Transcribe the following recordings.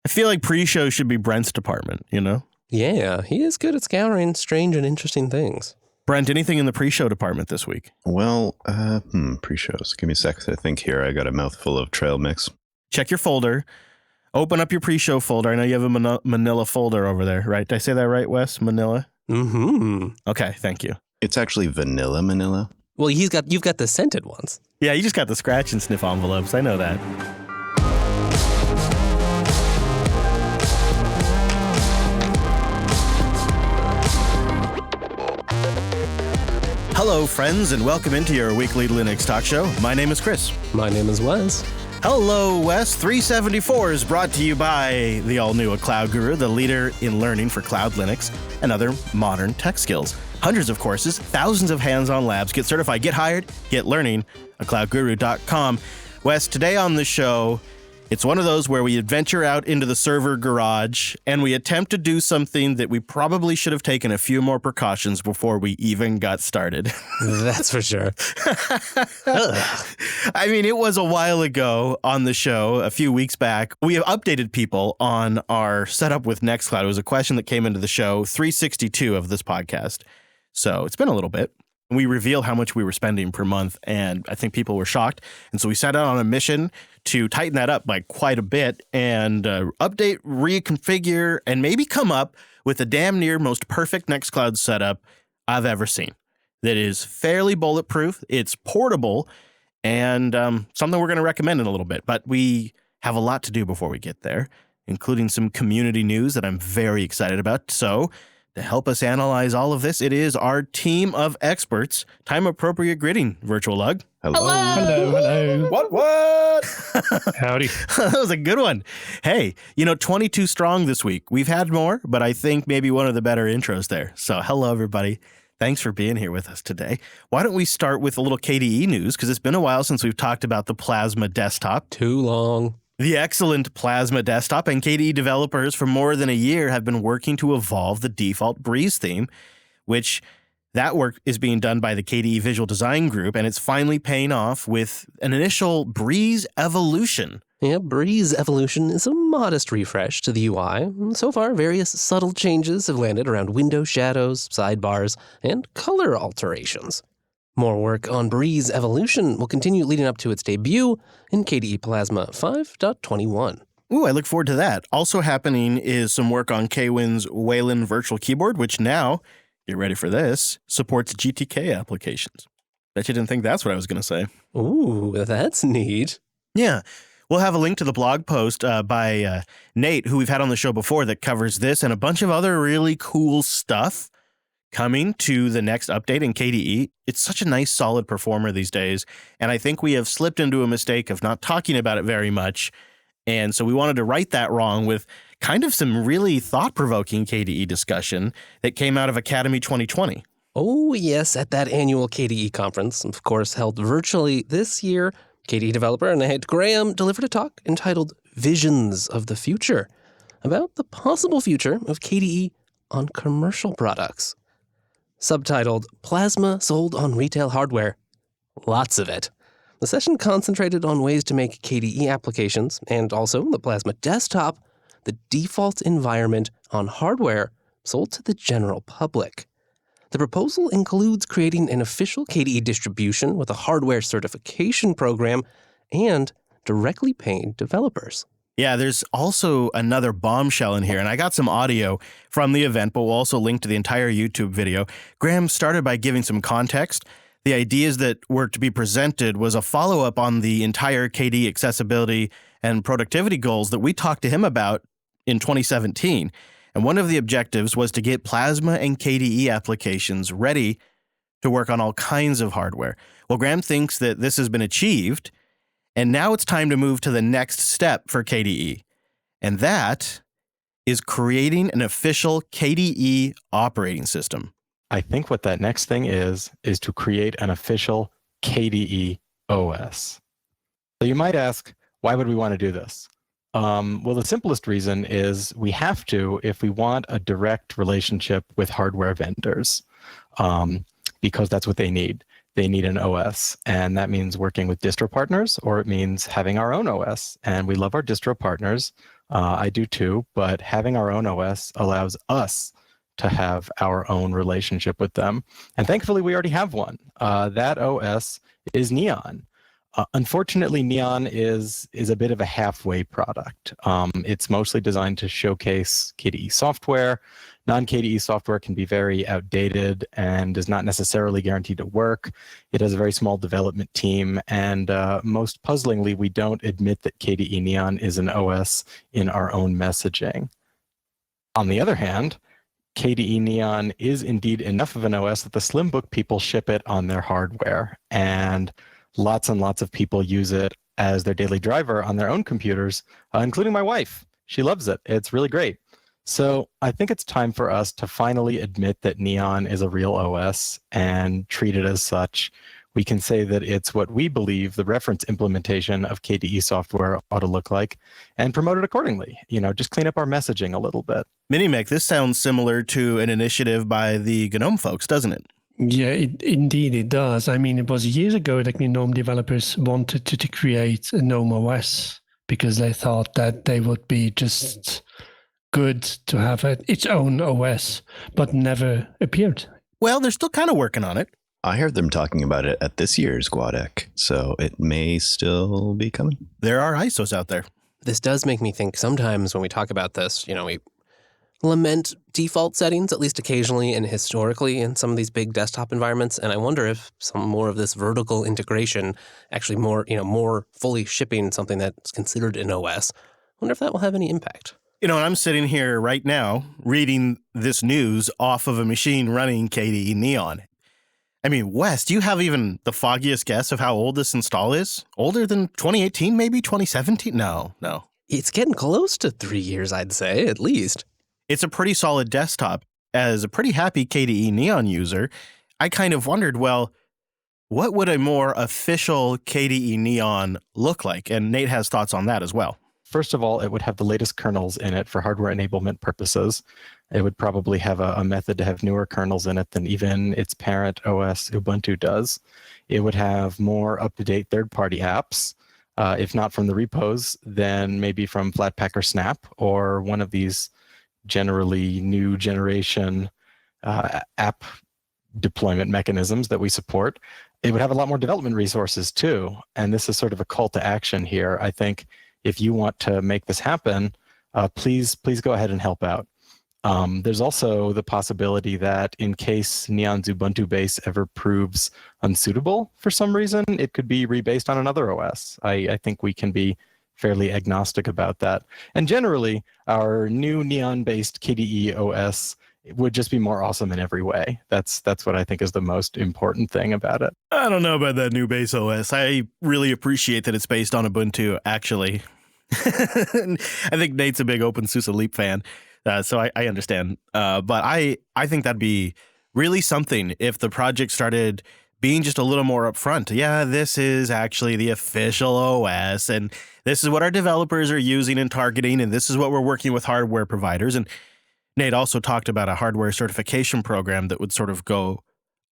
I feel like pre-show should be Brent's department, you know? Yeah, he is good at scouring strange and interesting things. Brent, anything in the pre-show department this week? Well, pre-shows. Give me a sec to think here. I got a mouthful of trail mix. Check your folder. Open up your pre-show folder. I know you have a manila folder over there, right? Did I say that right, Wes? Manila? Mm-hmm. Okay, thank you. It's actually vanilla manila. Well, you've got the scented ones. Yeah, you just got the scratch and sniff envelopes. I know that. Hello, friends, and welcome into your weekly Linux talk show. My name is Chris. My name is Wes. Hello, Wes. 374 is brought to you by the all-new Cloud Guru, the leader in learning for cloud Linux and other modern tech skills. Hundreds of courses, thousands of hands-on labs. Get certified, get hired, get learning at cloudguru.com. Wes, today on the show, it's one of those where we adventure out into the server garage and we attempt to do something that we probably should have taken a few more precautions before we even got started. That's for sure. I mean, it was a while ago on the show, a few weeks back. We have updated people on our setup with Nextcloud. It was a question that came into the show 362 of this podcast. So it's been a little bit. We revealed how much we were spending per month, and I think people were shocked. And so we set out on a mission to tighten that up by quite a bit and update, reconfigure, and maybe come up with the damn near most perfect Nextcloud setup I've ever seen. That is fairly bulletproof, it's portable, and something we're going to recommend in a little bit. But we have a lot to do before we get there, including some community news that I'm very excited about. So to help us analyze all of this, it is our team of experts. Time-appropriate greeting, Virtual Lug. Hello. Hello. What? Howdy. That was a good one. Hey, 22 strong this week. We've had more, but I think maybe one of the better intros there. So hello, everybody. Thanks for being here with us today. Why don't we start with a little KDE news, because it's been a while since we've talked about the Plasma desktop. Too long. The excellent Plasma desktop and KDE developers for more than a year have been working to evolve the default Breeze theme, which that work is being done by the KDE Visual Design Group, and it's finally paying off with an initial Breeze Evolution. Yeah, Breeze Evolution is a modest refresh to the UI. So far, various subtle changes have landed around window shadows, sidebars, and color alterations. More work on Breeze Evolution will continue leading up to its debut in KDE Plasma 5.21. Ooh, I look forward to that. Also happening is some work on Kwin's Wayland Virtual Keyboard, which now, get ready for this, supports GTK applications. Bet you didn't think that's what I was going to say. Ooh, that's neat. Yeah. We'll have a link to the blog post by Nate, who we've had on the show before, that covers this and a bunch of other really cool stuff coming to the next update in KDE. It's such a nice, solid performer these days, and I think we have slipped into a mistake of not talking about it very much, and so we wanted to right that wrong with kind of some really thought-provoking KDE discussion that came out of Academy 2020. Oh, yes, at that annual KDE conference, of course, held virtually this year, KDE developer Nate Graham delivered a talk entitled Visions of the Future about the possible future of KDE on commercial products. Subtitled, Plasma Sold on Retail Hardware. Lots of it. The session concentrated on ways to make KDE applications, and also the Plasma desktop, the default environment on hardware sold to the general public. The proposal includes creating an official KDE distribution with a hardware certification program and directly paying developers. Yeah, there's also another bombshell in here, and I got some audio from the event, but we'll also link to the entire YouTube video. Graham started by giving some context. The ideas that were to be presented was a follow-up on the entire KDE accessibility and productivity goals that we talked to him about in 2017. And one of the objectives was to get Plasma and KDE applications ready to work on all kinds of hardware. Well, Graham thinks that this has been achieved, and now it's time to move to the next step for KDE. And that is creating an official KDE operating system. I think what that next thing is to create an official KDE OS. So you might ask, why would we want to do this? Well, the simplest reason is we have to if we want a direct relationship with hardware vendors, because that's what they need. They need an OS, and that means working with distro partners, or it means having our own OS. And we love our distro partners. I do too, but having our own OS allows us to have our own relationship with them. And thankfully, we already have one. That OS is Neon. Unfortunately, Neon is a bit of a halfway product. It's mostly designed to showcase KDE software. Non-KDE software can be very outdated and is not necessarily guaranteed to work. It has a very small development team, and most puzzlingly, we don't admit that KDE Neon is an OS in our own messaging. On the other hand, KDE Neon is indeed enough of an OS that the Slimbook people ship it on their hardware, and lots of people use it as their daily driver on their own computers, including my wife. She loves it. It's really great. So I think it's time for us to finally admit that Neon is a real OS and treat it as such. We can say that it's what we believe the reference implementation of KDE software ought to look like and promote it accordingly. Just clean up our messaging a little bit. Minimek, this sounds similar to an initiative by the GNOME folks, doesn't it? Yeah, indeed it does. I mean, it was years ago that GNOME developers wanted to create a GNOME OS because they thought that they would be just good to have its own OS, but never appeared. Well, they're still kind of working on it. I heard them talking about it at this year's GuadEC, so it may still be coming. There are ISOs out there. This does make me think sometimes when we talk about this, we lament default settings, at least occasionally and historically in some of these big desktop environments. And I wonder if some more of this vertical integration, actually more fully shipping something that's considered an OS, I wonder if that will have any impact. And I'm sitting here right now reading this news off of a machine running KDE Neon. I mean, Wes, do you have even the foggiest guess of how old this install is? Older than 2018, maybe 2017? No. It's getting close to 3 years, I'd say, at least. It's a pretty solid desktop. As a pretty happy KDE Neon user, I kind of wondered, well, what would a more official KDE Neon look like? And Nate has thoughts on that as well. First of all, it would have the latest kernels in it for hardware enablement purposes. It would probably have a method to have newer kernels in it than even its parent OS Ubuntu does. It would have more up-to-date third-party apps, if not from the repos, then maybe from Flatpak or Snap, or one of these generally new generation app deployment mechanisms that we support. It would have a lot more development resources too. And this is sort of a call to action here. I think if you want to make this happen, please go ahead and help out. There's also the possibility that in case Neon's Ubuntu base ever proves unsuitable for some reason, it could be rebased on another OS. I think we can be fairly agnostic about that. And generally, our new Neon-based KDE OS would just be more awesome in every way. That's what I think is the most important thing about it. I don't know about that new base OS. I really appreciate that it's based on Ubuntu, actually. I think Nate's a big OpenSUSE Leap fan, so I understand. But I think that'd be really something if the project started being just a little more upfront. Yeah, this is actually the official OS, and this is what our developers are using and targeting, and this is what we're working with hardware providers. And Nate also talked about a hardware certification program that would sort of go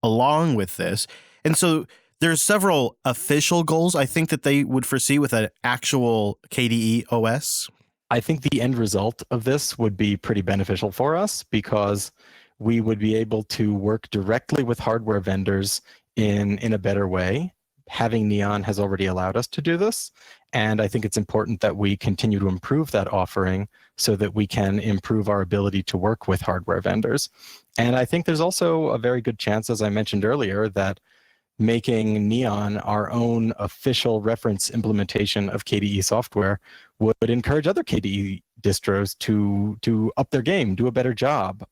along with this. And so there's several official goals I think that they would foresee with an actual KDE OS. I think the end result of this would be pretty beneficial for us because we would be able to work directly with hardware vendors in a better way. Having Neon has already allowed us to do this. And I think it's important that we continue to improve that offering so that we can improve our ability to work with hardware vendors. And I think there's also a very good chance, as I mentioned earlier, that making Neon our own official reference implementation of KDE software would encourage other KDE distros to up their game, do a better job.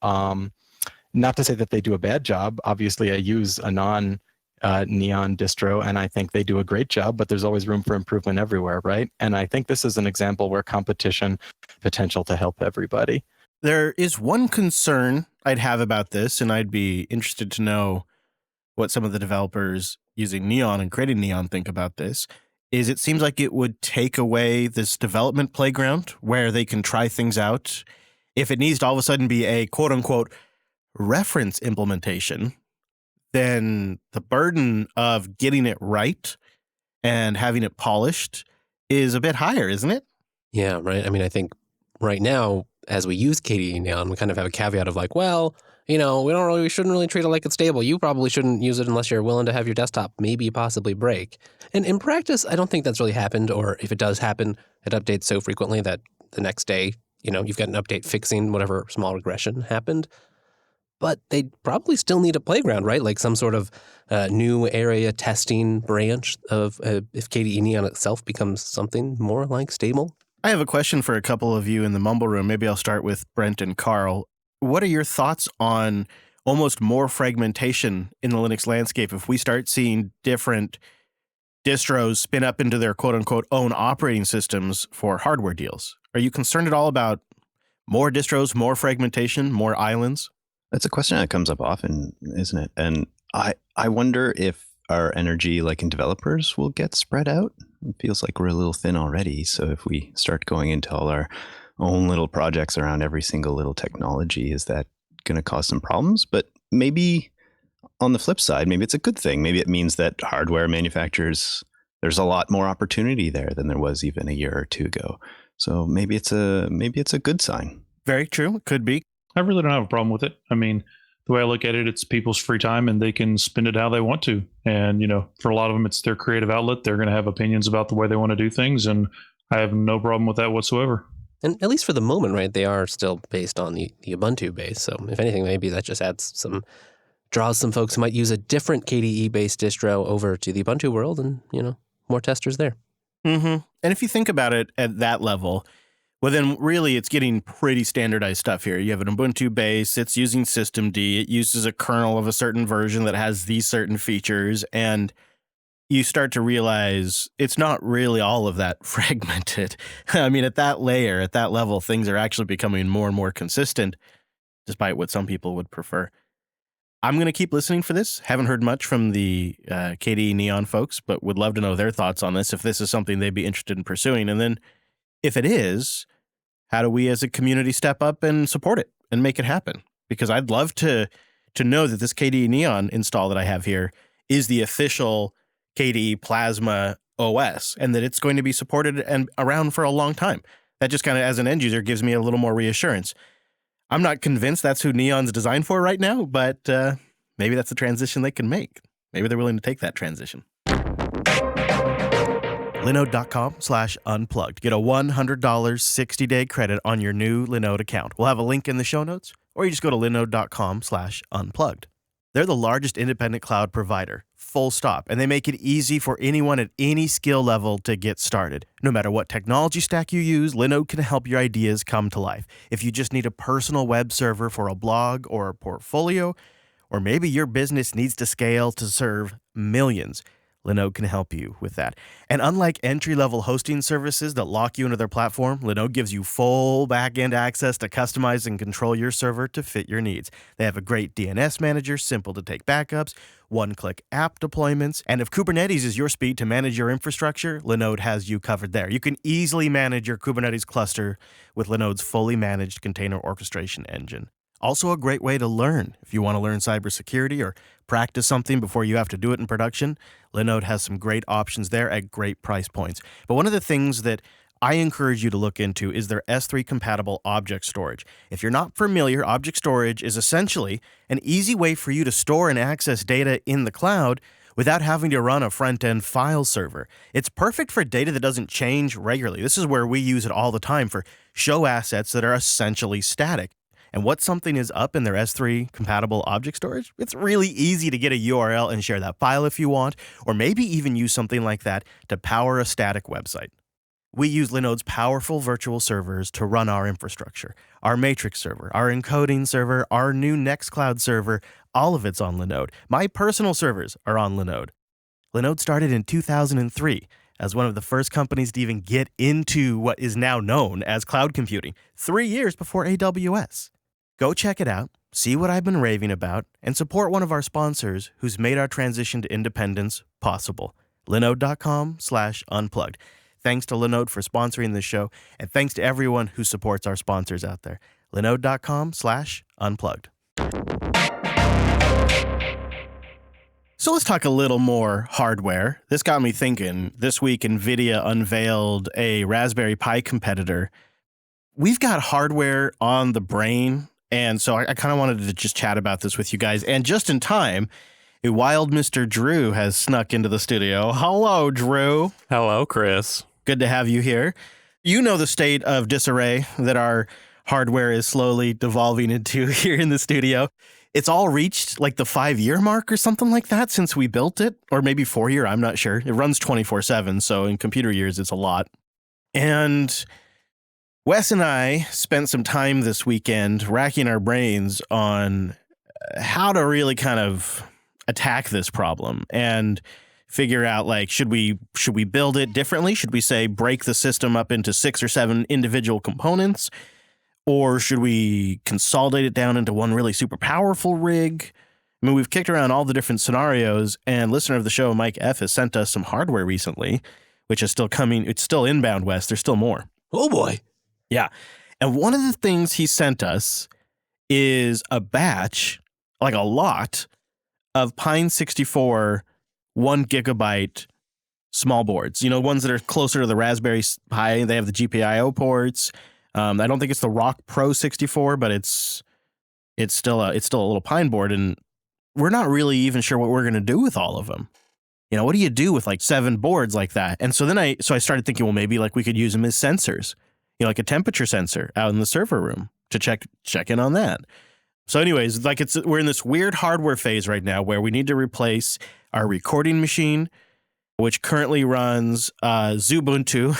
Not to say that they do a bad job. Obviously, I use a non-Neon distro, and I think they do a great job, but there's always room for improvement everywhere, right? And I think this is an example where competition potential to help everybody. There is one concern I'd have about this, and I'd be interested to know what some of the developers using Neon and creating Neon think about this, is it seems like it would take away this development playground where they can try things out. If it needs to all of a sudden be a quote-unquote reference implementation, then the burden of getting it right and having it polished is a bit higher, isn't it? Yeah, right. I mean, I think right now, as we use KDE Neon, we kind of have a caveat of like, well, we shouldn't really treat it like it's stable. You probably shouldn't use it unless you're willing to have your desktop maybe possibly break. And in practice, I don't think that's really happened. Or if it does happen, it updates so frequently that the next day, you've got an update fixing whatever small regression happened. But they probably still need a playground, right? Like some sort of new area testing branch of if KDE Neon itself becomes something more like stable. I have a question for a couple of you in the Mumble Room. Maybe I'll start with Brent and Carl. What are your thoughts on almost more fragmentation in the Linux landscape if we start seeing different distros spin up into their quote-unquote own operating systems for hardware deals? Are you concerned at all about more distros, more fragmentation, more islands? That's a question that comes up often, isn't it? And I wonder if our energy, like in developers, will get spread out. It feels like we're a little thin already. So if we start going into all our own little projects around every single little technology, is that going to cause some problems? But maybe on the flip side, maybe it's a good thing. Maybe it means that hardware manufacturers, there's a lot more opportunity there than there was even a year or two ago. So maybe it's a good sign. Very true. It could be. I really don't have a problem with it. I mean, the way I look at it, it's people's free time and they can spend it how they want to. And, for a lot of them, it's their creative outlet. They're going to have opinions about the way they want to do things. And I have no problem with that whatsoever. And at least for the moment, right, they are still based on the Ubuntu base. So if anything, maybe that just draws some folks who might use a different KDE-based distro over to the Ubuntu world and, more testers there. Mm-hmm. And if you think about it at that level, well, then really it's getting pretty standardized stuff here. You have an Ubuntu base, it's using systemd, it uses a kernel of a certain version that has these certain features, and you start to realize it's not really all of that fragmented. I mean, at that layer, at that level, things are actually becoming more and more consistent, despite what some people would prefer. I'm going to keep listening for this. Haven't heard much from the KDE Neon folks, but would love to know their thoughts on this, if this is something they'd be interested in pursuing. And then if it is, how do we as a community step up and support it and make it happen? Because I'd love to know that this KDE Neon install that I have here is the official KDE Plasma OS and that it's going to be supported and around for a long time. That just kind of, as an end user, gives me a little more reassurance. I'm not convinced that's who Neon's designed for right now, but maybe that's the transition they can make. Maybe they're willing to take that transition. Linode.com/unplugged. Get a $100 60-day credit on your new Linode account. We'll have a link in the show notes, or you just go to linode.com/unplugged. They're the largest independent cloud provider, full stop, and they make it easy for anyone at any skill level to get started. No matter what technology stack you use, Linode can help your ideas come to life. If you just need a personal web server for a blog or a portfolio, or maybe your business needs to scale to serve millions, Linode can help you with that. And unlike entry-level hosting services that lock you into their platform, Linode gives you full back-end access to customize and control your server to fit your needs. They have a great DNS manager, simple to take backups, one-click app deployments, and if Kubernetes is your speed to manage your infrastructure, Linode has you covered there. You can easily manage your Kubernetes cluster with Linode's fully managed container orchestration engine. Also a great way to learn. If you want to learn cybersecurity or practice something before you have to do it in production, Linode has some great options there at great price points. But one of the things that I encourage you to look into is their S3 compatible object storage. If you're not familiar, object storage is essentially an easy way for you to store and access data in the cloud without having to run a front-end file server. It's perfect for data that doesn't change regularly. This is where we use it all the time for show assets that are essentially static. And once something is up in their S3 compatible object storage, it's really easy to get a URL and share that file if you want, or maybe even use something like that to power a static website. We use Linode's powerful virtual servers to run our infrastructure. Our Matrix server, our encoding server, our new Nextcloud server, all of it's on Linode. My personal servers are on Linode. Linode started in 2003 as one of the first companies to even get into what is now known as cloud computing, 3 years before AWS. Go check it out, see what I've been raving about, and support one of our sponsors who's made our transition to independence possible. Linode.com/unplugged. Thanks to Linode for sponsoring this show, and thanks to everyone who supports our sponsors out there. Linode.com/unplugged. So let's talk a little more hardware. This got me thinking. This week, NVIDIA unveiled a Raspberry Pi competitor we've got hardware on the brain, and so I kind of wanted to just chat about this with you guys. And just in time, a wild Mr. Drew has snuck into the studio. Hello, Drew. Hello, Chris. Good to have you here. You know the state of disarray that our hardware is slowly devolving into here in the studio. It's all reached like the 5-year mark or something like that since we built it, or maybe 4-year, I'm not sure. It runs 24/7, so in computer years, it's a lot. And Wes and I spent some time this weekend racking our brains on how to really kind of attack this problem and figure out, like, should we build it differently? Should we say break the system up into 6 or 7 individual components? Or should we consolidate it down into one really super powerful rig? I mean, we've kicked around all the different scenarios, and listener of the show, Mike F., has sent us some hardware recently, which is still coming. It's still inbound, Wes. There's still more. Oh, boy. Yeah. And one of the things he sent us is a batch, like a lot, of Pine 64 1 gigabyte small boards. You know, ones that are closer to the Raspberry Pi. They have the GPIO ports. I don't think it's the Rock Pro 64, but it's still a little Pine board, and we're not really even sure what we're going to do with all of them. You know, what do you do with like 7 boards like that? And so then I started thinking, well, maybe like we could use them as sensors, you know, like a temperature sensor out in the server room to check in on that. So anyways, like we're in this weird hardware phase right now where we need to replace our recording machine, which currently runs Xubuntu.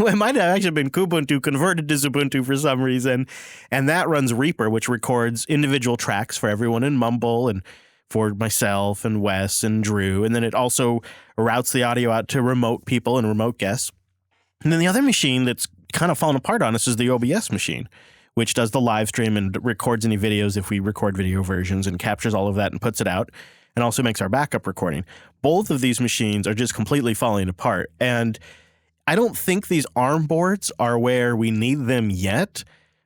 It might have actually been Kubuntu converted to Xubuntu for some reason. And that runs Reaper, which records individual tracks for everyone in Mumble and for myself and Wes and Drew. And then it also routes the audio out to remote people and remote guests. And then the other machine that's kind of fallen apart on us is the OBS machine, which does the live stream and records any videos if we record video versions and captures all of that and puts it out, and also makes our backup recording. Both of these machines are just completely falling apart. And I don't think these ARM boards are where we need them yet,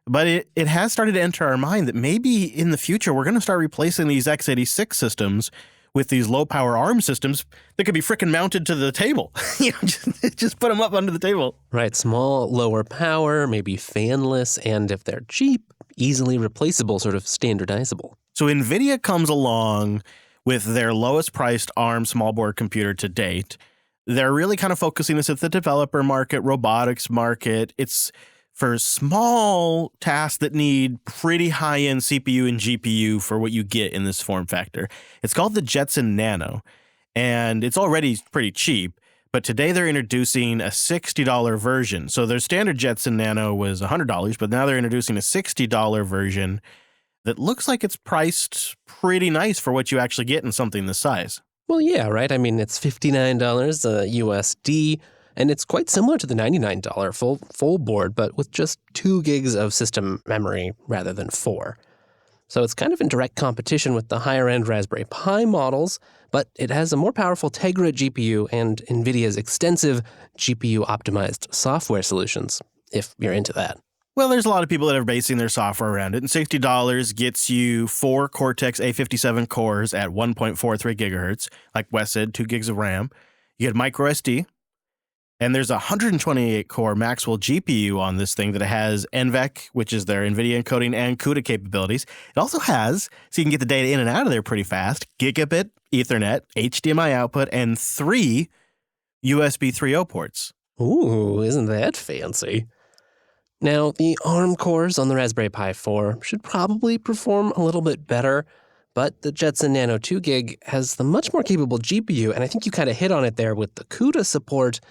but it has started to enter our mind that maybe in the future we're going to start replacing these x86 systems with these low-power ARM systems that could be frickin' mounted to the table. You know, just put them up under the table. Right, small, lower power, maybe fanless, and if they're cheap, easily replaceable, sort of standardizable. So NVIDIA comes along with their lowest priced ARM small board computer to date. They're really kind of focusing this at the developer market, robotics market. It's for small tasks that need pretty high-end CPU and GPU for what you get in this form factor. It's called the Jetson Nano, and it's already pretty cheap, but today they're introducing a $60 version. So their standard Jetson Nano was $100, but now they're introducing a $60 version that looks like it's priced pretty nice for what you actually get in something this size. Well, yeah, right? I mean, it's $59 USD, and it's quite similar to the $99 full board, but with just 2 gigs of system memory rather than 4. So it's kind of in direct competition with the higher-end Raspberry Pi models, but it has a more powerful Tegra GPU and NVIDIA's extensive GPU-optimized software solutions, if you're into that. Well, there's a lot of people that are basing their software around it, and $60 gets you 4 Cortex A57 cores at 1.43 gigahertz, like Wes said, 2 gigs of RAM. You get micro SD, and there's a 128-core Maxwell GPU on this thing that has NVEC, which is their NVIDIA encoding and CUDA capabilities. It also has, so you can get the data in and out of there pretty fast, gigabit Ethernet, HDMI output, and 3 USB 3.0 ports. Ooh, isn't that fancy? Now, the ARM cores on the Raspberry Pi 4 should probably perform a little bit better, but the Jetson Nano 2 gig has the much more capable GPU, and I think you kind of hit on it there with the CUDA support,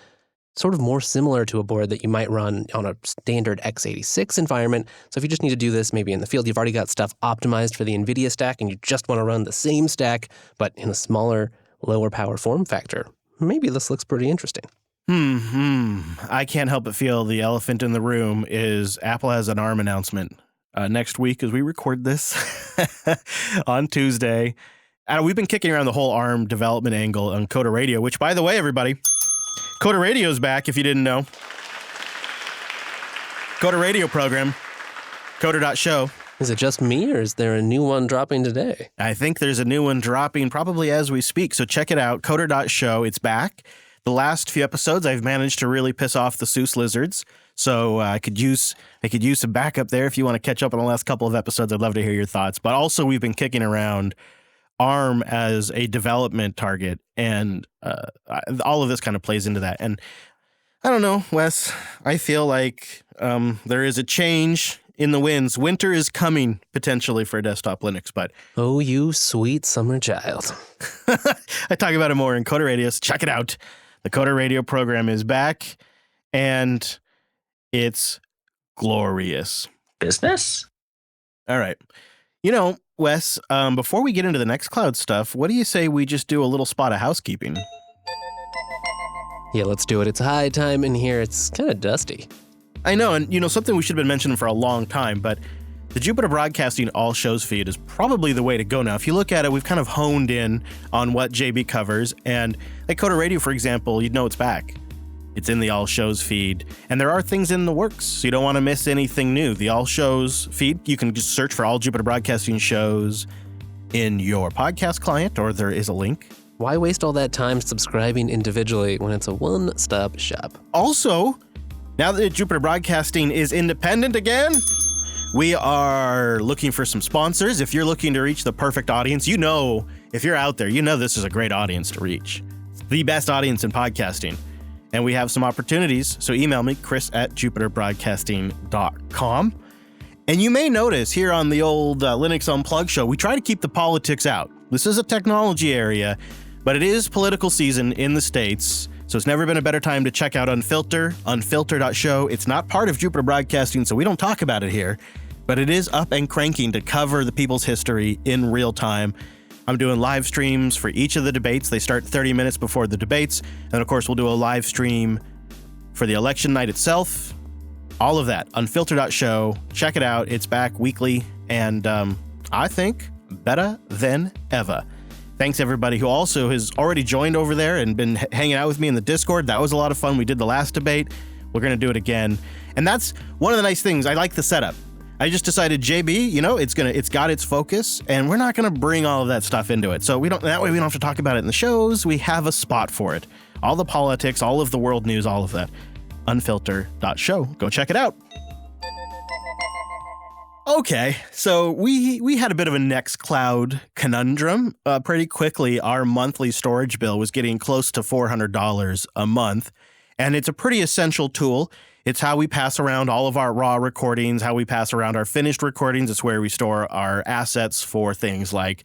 sort of more similar to a board that you might run on a standard x86 environment. So if you just need to do this maybe in the field, you've already got stuff optimized for the NVIDIA stack, and you just want to run the same stack, but in a smaller, lower power form factor. Maybe this looks pretty interesting. I can't help but feel the elephant in the room is Apple has an ARM announcement next week as we record this on Tuesday. We've been kicking around the whole ARM development angle on Coda Radio, which, by the way, everybody, Coda Radio's back if you didn't know. Coda Radio program, Coda.show. Is it just me, or is there a new one dropping today? I think there's a new one dropping probably as we speak, so check it out, Coda.show. It's back. The last few episodes, I've managed to really piss off the Seuss lizards. So I could use some backup there. If you want to catch up on the last couple of episodes, I'd love to hear your thoughts. But also, we've been kicking around ARM as a development target, and all of this kind of plays into that. And I don't know, Wes, I feel like there is a change in the winds. Winter is coming potentially for desktop Linux, but Oh, you sweet summer child. I talk about it more in Coder Radio, so check it out. The Coder Radio program is back, and it's glorious. Business? All right. You know, Wes, before we get into the Nextcloud stuff, what do you say we just do a little spot of housekeeping? Yeah, let's do it. It's high time in here. It's kind of dusty. I know, and something we should have been mentioning for a long time, but the Jupiter Broadcasting All Shows feed is probably the way to go now. If you look at it, we've kind of honed in on what JB covers, and like Coder Radio, for example, you'd know it's back. It's in the All Shows feed, and there are things in the works, so you don't want to miss anything new. The All Shows feed, you can just search for all Jupiter Broadcasting shows in your podcast client, or there is a link. Why waste all that time subscribing individually when it's a one-stop shop? Also, now that Jupiter Broadcasting is independent again, we are looking for some sponsors. If you're looking to reach the perfect audience, if you're out there, this is a great audience to reach. It's the best audience in podcasting. And we have some opportunities, so email me, chris@jupiterbroadcasting.com. And you may notice here on the old Linux Unplugged show, we try to keep the politics out. This is a technology area, but it is political season in the States, so it's never been a better time to check out unfilter.show. It's not part of Jupiter Broadcasting, so we don't talk about it here, but it is up and cranking to cover the people's history in real time. I'm doing live streams for each of the debates. They start 30 minutes before the debates. And of course, we'll do a live stream for the election night itself. All of that. Unfilter.show. Check it out. It's back weekly. And I think better than ever. Thanks, everybody who also has already joined over there and been hanging out with me in the Discord. That was a lot of fun. We did the last debate. We're going to do it again. And that's one of the nice things. I like the setup. I just decided, JB, it's got its focus, and we're not going to bring all of that stuff into it. So that way we don't have to talk about it in the shows. We have a spot for it. All the politics, all of the world news, all of that. Unfilter.show. Go check it out. Okay, so we had a bit of a Nextcloud conundrum. Pretty quickly, our monthly storage bill was getting close to $400 a month, and it's a pretty essential tool. It's how we pass around all of our raw recordings, how we pass around our finished recordings. It's where we store our assets for things like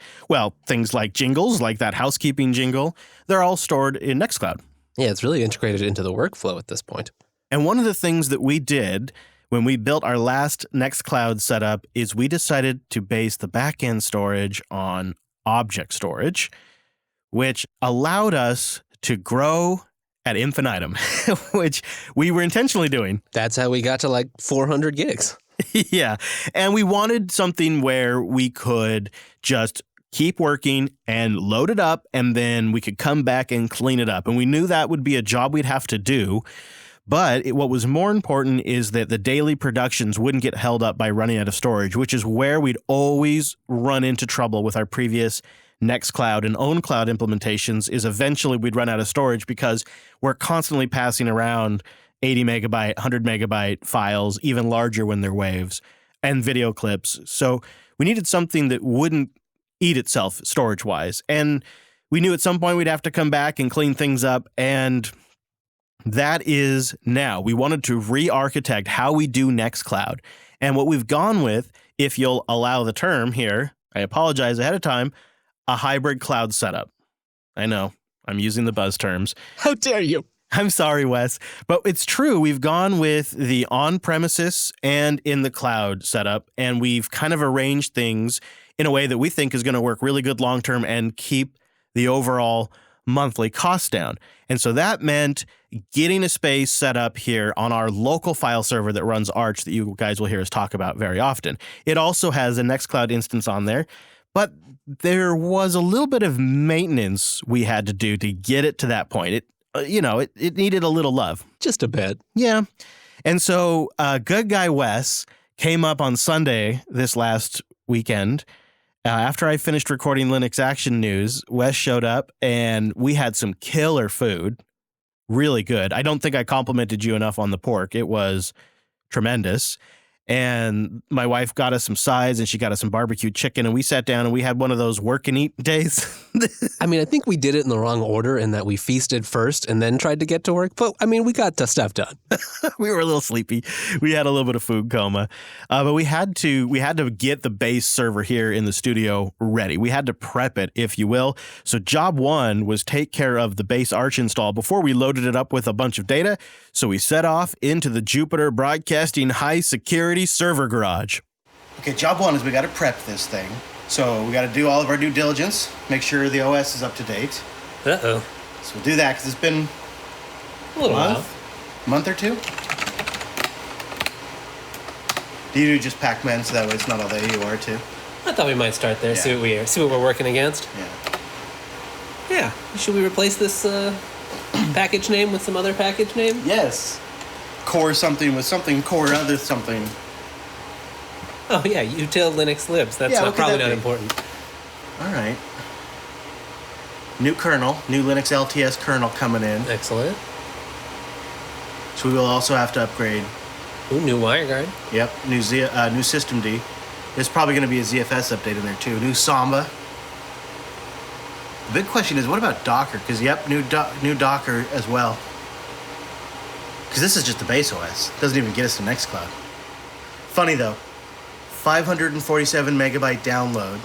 jingles, like that housekeeping jingle. They're all stored in Nextcloud. Yeah, it's really integrated into the workflow at this point. And one of the things that we did when we built our last Nextcloud setup is we decided to base the backend storage on object storage, which allowed us to grow ad infinitum, which we were intentionally doing. That's how we got to like 400 gigs. Yeah. And we wanted something where we could just keep working and load it up, and then we could come back and clean it up. And we knew that would be a job we'd have to do. But what was more important is that the daily productions wouldn't get held up by running out of storage, which is where we'd always run into trouble with our previous Nextcloud and OwnCloud implementations. Is eventually we'd run out of storage because we're constantly passing around 80 megabyte, 100 megabyte files, even larger when they're waves, and video clips. So we needed something that wouldn't eat itself storage-wise. And we knew at some point we'd have to come back and clean things up, and that is now. We wanted to re-architect how we do Nextcloud. And what we've gone with, if you'll allow the term here, I apologize ahead of time, a hybrid cloud setup. I know, I'm using the buzz terms. How dare you? I'm sorry, Wes, but it's true. We've gone with the on-premises and in the cloud setup, and we've kind of arranged things in a way that we think is going to work really good long-term and keep the overall monthly cost down. And so that meant getting a space set up here on our local file server that runs Arch that you guys will hear us talk about very often. It also has a Nextcloud instance on there, but there was a little bit of maintenance we had to do to get it to that point. It needed a little love. Just a bit. Yeah. And so good guy Wes came up on Sunday this last weekend. After I finished recording Linux Action News, Wes showed up and we had some killer food. really good. I don't think I complimented you enough on the pork. It was tremendous. And my wife got us some sides and she got us some barbecue chicken, and we sat down and we had one of those work and eat days. I mean, I think we did it in the wrong order in that we feasted first and then tried to get to work. But I mean, we got the stuff done. We were a little sleepy. We had a little bit of food coma, but we had to get the base server here in the studio ready. We had to prep it, if you will. So job one was take care of the base Arch install before we loaded it up with a bunch of data. So we set off into the Jupiter Broadcasting high security server garage. Okay, job one is we got to prep this thing. So we got to do all of our due diligence, make sure the OS is up to date. Uh-oh. So we'll do that because it's been A little while. month or two. Do you do just Pac-Man so that way it's not all that you are too? I thought we might start there, Yeah. see what we're working against. Yeah. Yeah. Should we replace this package name with some other package name? Yes. Core something with something, core other something. Oh, yeah, util Linux libs. That's Yeah, what could probably that not be? important. All right. New kernel, new Linux LTS kernel coming in. Excellent. So we will also have to upgrade. Ooh, new WireGuard. Yep, new systemd. There's probably going to be a ZFS update in there too. New Samba. The big question is, what about Docker? Because new Docker as well. Because this is just the base OS. Doesn't even get us to Nextcloud. Funny though, 547 megabyte download.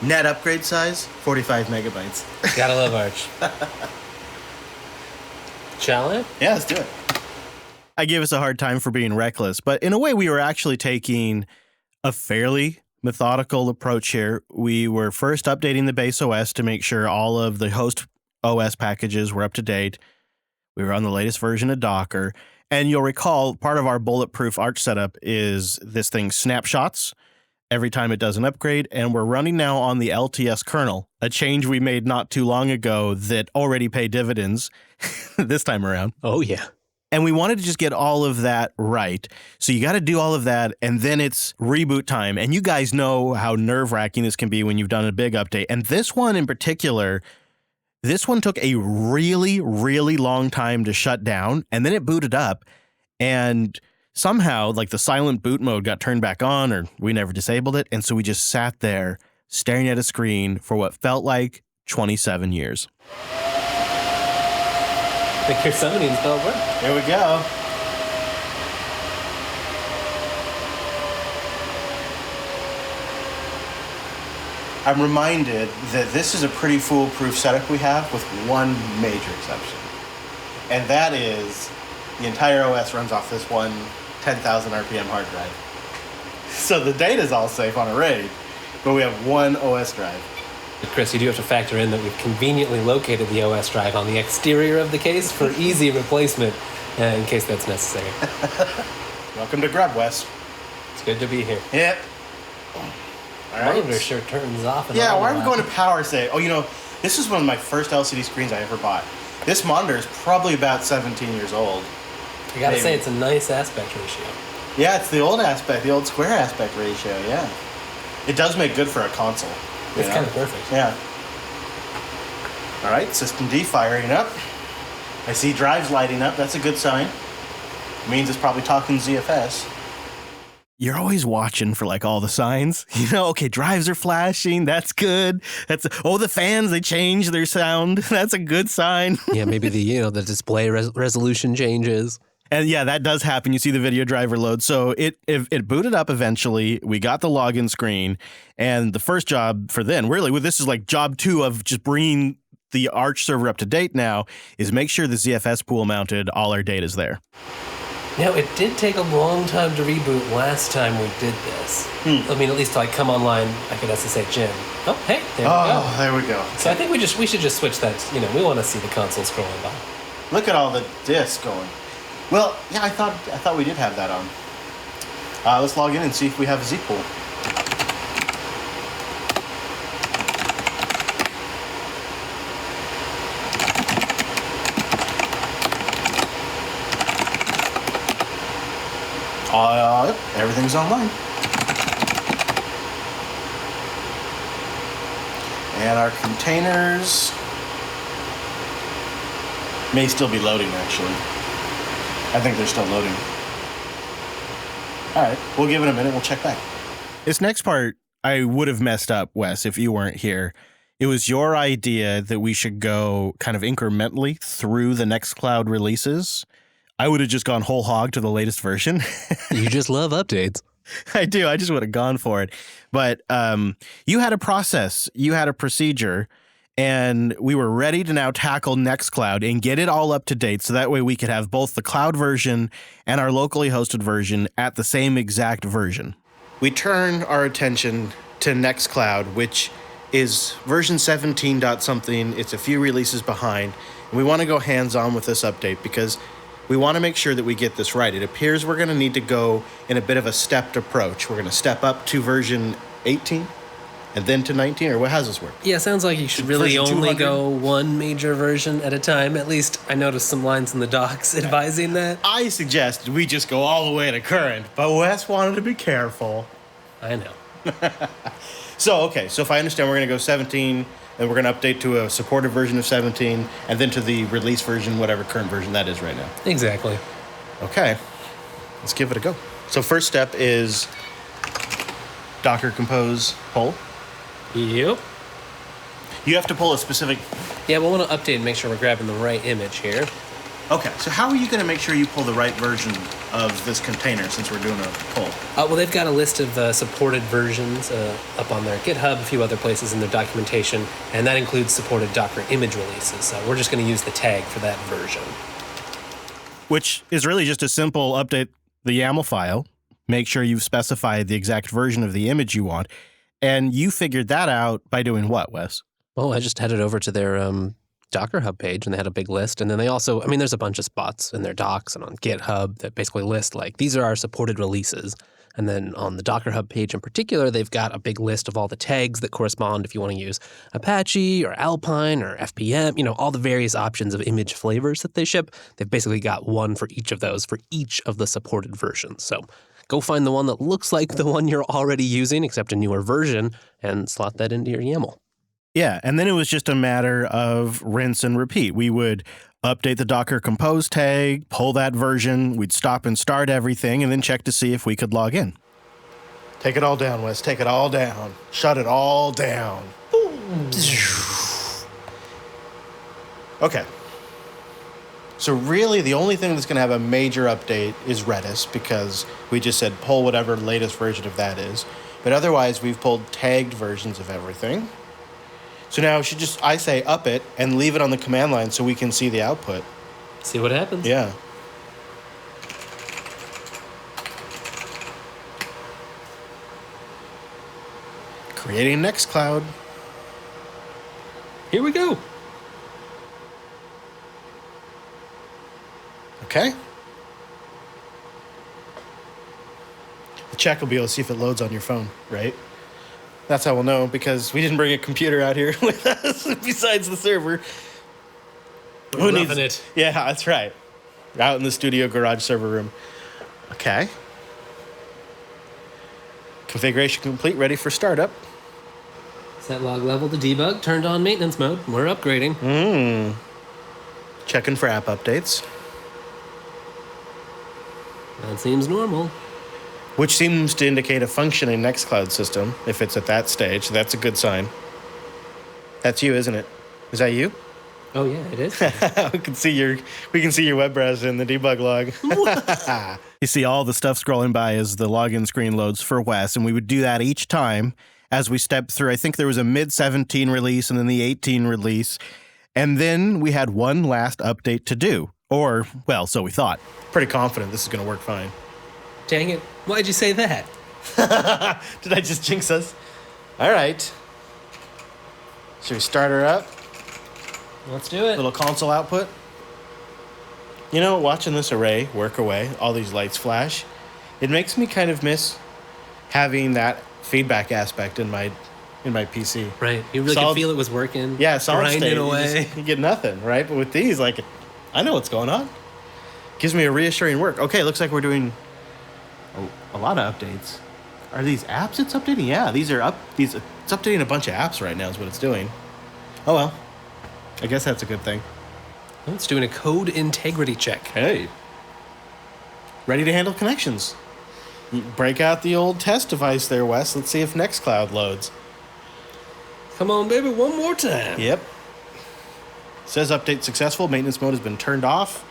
Net upgrade size, 45 megabytes. Gotta love Arch. Shall I? Yeah, let's do it. I gave us a hard time for being reckless, but in a way we were actually taking a fairly methodical approach here. We were first updating the base OS to make sure all of the host OS packages were up to date. We were on the latest version of Docker. And you'll recall part of our bulletproof Arch setup is this thing snapshots every time it does an upgrade. And we're running now on the LTS kernel, a change we made not too long ago that already paid dividends this time around. Oh, yeah. And we wanted to just get all of that right. So you got to do all of that, and then it's reboot time. And you guys know how nerve-wracking this can be when you've done a big update. And this one in particular, this one took a really, really long time to shut down, and then it booted up, and somehow, like, the silent boot mode got turned back on, or we never disabled it, and so we just sat there staring at a screen for what felt like 27 years. I think your summoning spell worked. Here we go. I'm reminded that this is a pretty foolproof setup we have, with one major exception. And that is the entire OS runs off this one 10,000 RPM hard drive. So the data's all safe on a RAID, but we have one OS drive. Chris, you do have to factor in that we've conveniently located the OS drive on the exterior of the case for easy replacement in case that's necessary. Welcome to Grub, Wes. It's good to be here. Yep. All right. Monitor sure turns off and Yeah, on. why are we going to power save? Oh, this is one of my first LCD screens I ever bought. This monitor is probably about 17 years old. I gotta Maybe. say, it's a nice aspect ratio. Yeah, it's the old square aspect ratio, yeah. It does make good for a console. It's kind of perfect. Yeah. All right, systemd firing up. I see drives lighting up. That's a good sign. It means it's probably talking ZFS. You're always watching for like all the signs. Okay, drives are flashing. That's good. The fans, they change their sound. That's a good sign. Yeah, maybe the display resolution changes. And yeah, that does happen. You see the video driver load. So it booted up eventually. We got the login screen. And the first job for then, really, this is like job 2 of just bringing the Arch server up to date now, is make sure the ZFS pool mounted, all our data's there. Now, it did take a long time to reboot last time we did this. I mean, at least to come online, I could SSH in. Oh, hey, there we go. Oh, there we go. So I think we should just switch that. We want to see the console scrolling by. Look at all the disks going. Well, yeah, I thought we did have that on. Let's log in and see if we have a Z pool. Yep, everything's online. And our containers. May still be loading, actually. I think they're still loading. All right, we'll give it a minute. We'll check back. This next part, I would have messed up, Wes, if you weren't here. It was your idea that we should go kind of incrementally through the Nextcloud releases. I would have just gone whole hog to the latest version. You just love updates. I do. I just would have gone for it. But you had a process. You had a procedure. And we were ready to now tackle Nextcloud and get it all up to date. So that way we could have both the cloud version and our locally hosted version at the same exact version. We turn our attention to Nextcloud, which is version 17 something. It's a few releases behind. And we want to go hands-on with this update because we want to make sure that we get this right. It appears we're going to need to go in a bit of a stepped approach. We're going to step up to version 18 and then to 19, or how does this work? Yeah, sounds like you should really Version only 200? go one major version at a time. At least I noticed some lines in the docs advising that. I suggested we just go all the way to current, but Wes wanted to be careful. I know. So if I understand, we're going to go 17, and we're going to update to a supported version of 17, and then to the release version, whatever current version that is right now. Exactly. Okay, let's give it a go. So first step is Docker compose pull. Yep. You have to pull a specific... Yeah, we'll want to update and make sure we're grabbing the right image here. Okay, so how are you going to make sure you pull the right version of this container since we're doing a pull? Well, they've got a list of supported versions up on their GitHub, a few other places in their documentation, and that includes supported Docker image releases. So we're just going to use the tag for that version. Which is really just a simple update the YAML file, make sure you've specified the exact version of the image you want, and you figured that out by doing what, Wes? Well, I just headed over to their Docker Hub page, and they had a big list. And then they also, there's a bunch of spots in their docs and on GitHub that basically list, like, these are our supported releases. And then on the Docker Hub page in particular, they've got a big list of all the tags that correspond if you want to use Apache or Alpine or FPM, all the various options of image flavors that they ship. They've basically got one for each of those for each of the supported versions. So go find the one that looks like the one you're already using, except a newer version, and slot that into your YAML. Yeah, and then it was just a matter of rinse and repeat. We would update the Docker compose tag, pull that version, we'd stop and start everything, and then check to see if we could log in. Take it all down, Wes. Take it all down. Shut it all down. Okay. So really, the only thing that's going to have a major update is Redis, because we just said pull whatever latest version of that is. But otherwise, we've pulled tagged versions of everything. So now I say up it and leave it on the command line so we can see the output. See what happens. Yeah. Creating Nextcloud. Here we go. Okay. The check will be able to see if it loads on your phone, right? That's how we'll know, because we didn't bring a computer out here with us besides the server. We're loving it. Yeah, that's right. Out in the studio garage server room. Okay. Configuration complete, ready for startup. Set log level to debug, turned on maintenance mode. We're upgrading. Checking for app updates. That seems normal. Which seems to indicate a functioning Nextcloud system. If it's at that stage, that's a good sign. That's you, isn't it? Is that you? Oh yeah, it is. we can see your web browser in the debug log. You see all the stuff scrolling by as the login screen loads for Wes, and we would do that each time as we stepped through. I think there was a mid-17 release and then the 18 release, and then we had one last update to do. Or, well, so we thought. Pretty confident this is going to work fine. Dang it. Why'd you say that? Did I just jinx us? All right. Should we start her up? Let's do it. Little console output. You know, watching this array work away, all these lights flash, it makes me kind of miss having that feedback aspect in my PC. Right. You really could feel it was working. Yeah, solid grinding state, away. You get nothing, right? But with these, like, I know what's going on. Gives me a reassuring work. Okay, looks like we're doing a lot of updates. Are these apps it's updating? Yeah, it's updating a bunch of apps right now is what it's doing. Oh well. I guess that's a good thing. Oh, it's doing a code integrity check. Hey. Ready to handle connections. Break out the old test device there, Wes. Let's see if Nextcloud loads. Come on, baby, one more time. Yep. Says update successful. Maintenance mode has been turned off.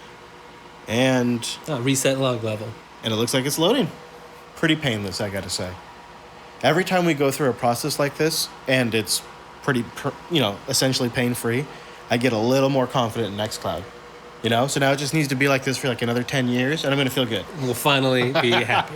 And Reset log level. it looks like it's loading. Pretty painless, I gotta say. Every time we go through a process like this, and it's pretty, essentially pain-free, I get a little more confident in Nextcloud. So now it just needs to be like this for like another 10 years, and I'm gonna feel good. We'll finally be happy.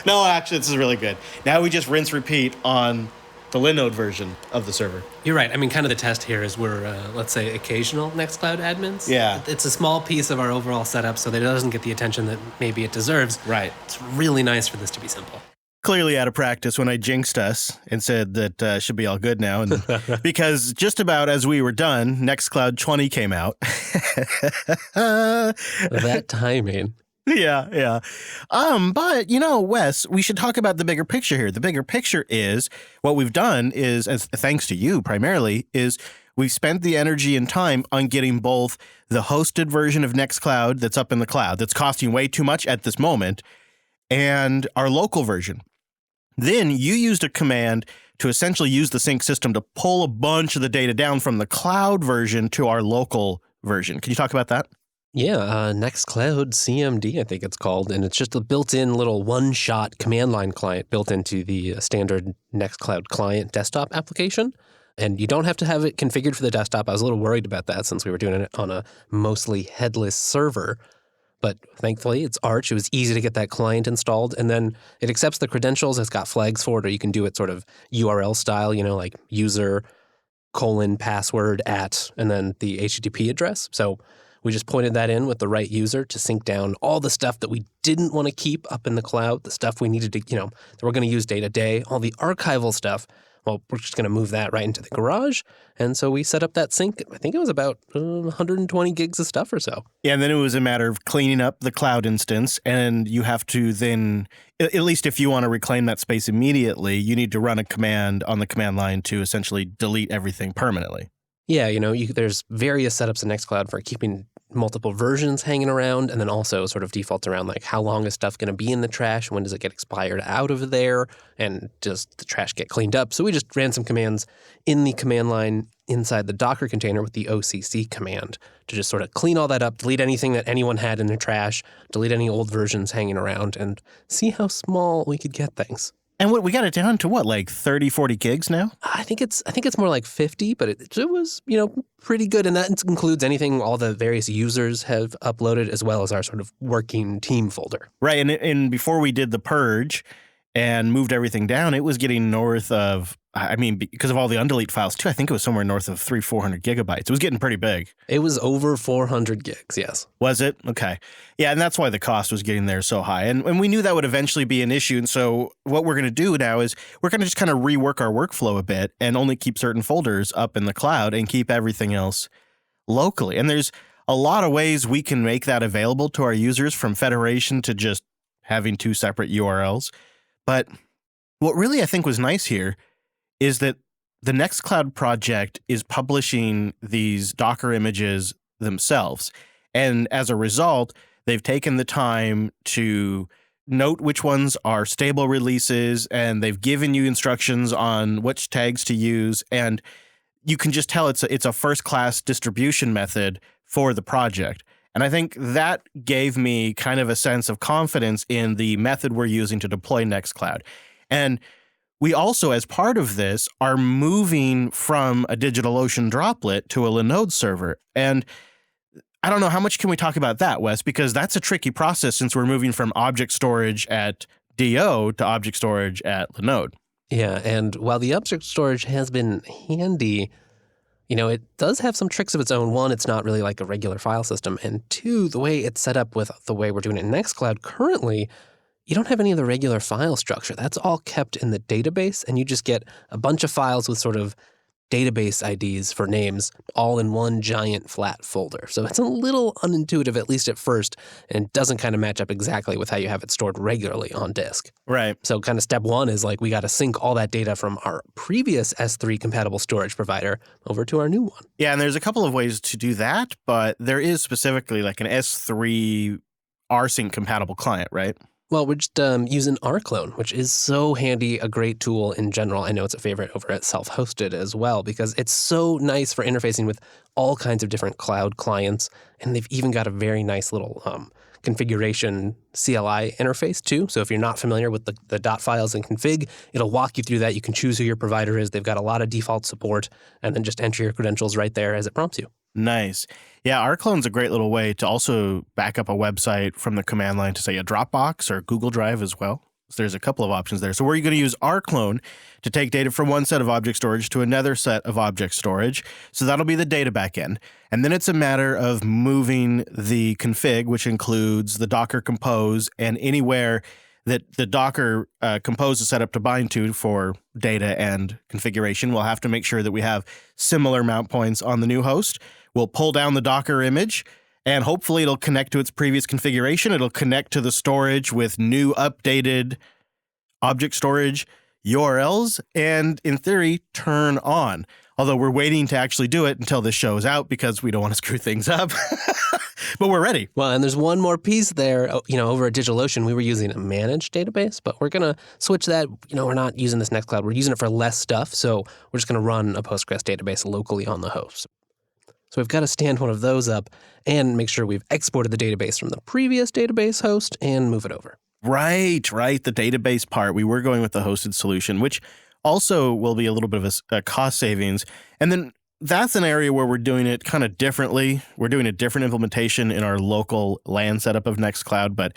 No, actually, this is really good. Now we just rinse repeat on the Linode version of the server. You're right. I mean, kind of the test here is we're, let's say, occasional Nextcloud admins. Yeah. It's a small piece of our overall setup, so that it doesn't get the attention that maybe it deserves. Right. It's really nice for this to be simple. Clearly out of practice when I jinxed us and said that should be all good now. And because just about as we were done, Nextcloud 20 came out. That timing. Yeah. But, Wes, we should talk about the bigger picture here. The bigger picture is what we've done is, as thanks to you primarily, is we've spent the energy and time on getting both the hosted version of Nextcloud that's up in the cloud, that's costing way too much at this moment, and our local version. Then you used a command to essentially use the sync system to pull a bunch of the data down from the cloud version to our local version. Can you talk about that? Yeah, Nextcloud CMD, I think it's called, and it's just a built-in little one-shot command line client built into the standard Nextcloud client desktop application. And you don't have to have it configured for the desktop. I was a little worried about that since we were doing it on a mostly headless server. But thankfully, it's Arch. It was easy to get that client installed. And then it accepts the credentials. It's got flags for it, or you can do it sort of URL style, like user : password @ and then the HTTP address. So we just pointed that in with the right user to sync down all the stuff that we didn't want to keep up in the cloud, the stuff we needed to, that we're going to use day to day, all the archival stuff. Well, we're just going to move that right into the garage. And so we set up that sync. I think it was about 120 gigs of stuff or so. Yeah, and then it was a matter of cleaning up the cloud instance. And you have to then, at least if you want to reclaim that space immediately, you need to run a command on the command line to essentially delete everything permanently. Yeah, there's various setups in Nextcloud for keeping multiple versions hanging around, and then also sort of defaults around like how long is stuff going to be in the trash, when does it get expired out of there, and does the trash get cleaned up? So we just ran some commands in the command line inside the Docker container with the OCC command to just sort of clean all that up, delete anything that anyone had in their trash, delete any old versions hanging around, and see how small we could get things. And we got it down to what, like 30, 40 gigs now? I think it's more like 50, but it was, pretty good. And that includes anything all the various users have uploaded, as well as our sort of working team folder. Right. And before we did the purge and moved everything down, it was getting north of, because of all the undelete files too, I think it was somewhere north of 300-400 gigabytes. It was getting pretty big. It was over 400 gigs, yes. Was it? Okay. Yeah, and that's why the cost was getting there so high. And we knew that would eventually be an issue. And so what we're going to do now is we're going to just kind of rework our workflow a bit and only keep certain folders up in the cloud and keep everything else locally. And there's a lot of ways we can make that available to our users, from federation to just having two separate URLs. But what really I think was nice here is that the Nextcloud project is publishing these Docker images themselves. And as a result, they've taken the time to note which ones are stable releases, and they've given you instructions on which tags to use. And you can just tell it's a first-class distribution method for the project. And I think that gave me kind of a sense of confidence in the method we're using to deploy Nextcloud. And we also, as part of this, are moving from a DigitalOcean droplet to a Linode server. And I don't know, how much can we talk about that, Wes? Because that's a tricky process since we're moving from object storage at DO to object storage at Linode. Yeah, and while the object storage has been handy, it does have some tricks of its own. One, it's not really like a regular file system. And two, the way it's set up with the way we're doing it in Nextcloud currently, you don't have any of the regular file structure. That's all kept in the database, and you just get a bunch of files with sort of database IDs for names all in one giant flat folder. So it's a little unintuitive, at least at first, and doesn't kind of match up exactly with how you have it stored regularly on disk. Right. So kind of step one is like we got to sync all that data from our previous S3 compatible storage provider over to our new one. Yeah, and there's a couple of ways to do that, but there is specifically like an S3 rsync compatible client, right? Well, we're just using rclone, which is so handy, a great tool in general. I know it's a favorite over at Self-Hosted as well, because it's so nice for interfacing with all kinds of different cloud clients. And they've even got a very nice little configuration CLI interface too. So if you're not familiar with the dot files and config, it'll walk you through that. You can choose who your provider is. They've got a lot of default support, and then just enter your credentials right there as it prompts you. Nice. Yeah, rclone's a great little way to also back up a website from the command line to, say, a Dropbox or Google Drive as well. So there's a couple of options there. So we're going to use rclone to take data from one set of object storage to another set of object storage. So that'll be the data backend. And then it's a matter of moving the config, which includes the Docker Compose and anywhere that the Docker Compose is set up to bind to for data and configuration. We'll have to make sure that we have similar mount points on the new host. We'll pull down the Docker image, and hopefully it'll connect to its previous configuration. It'll connect to the storage with new updated object storage URLs, and in theory, turn on. Although we're waiting to actually do it until this show is out because we don't want to screw things up. But we're ready. Well, and there's one more piece there. Over at DigitalOcean, we were using a managed database, but we're going to switch that. We're not using this Nextcloud. We're using it for less stuff. So we're just going to run a Postgres database locally on the host. So we've got to stand one of those up and make sure we've exported the database from the previous database host and move it over. Right. The database part. We were going with the hosted solution, which also will be a little bit of a cost savings. And then that's an area where we're doing it kind of differently. We're doing a different implementation in our local LAN setup of Nextcloud, but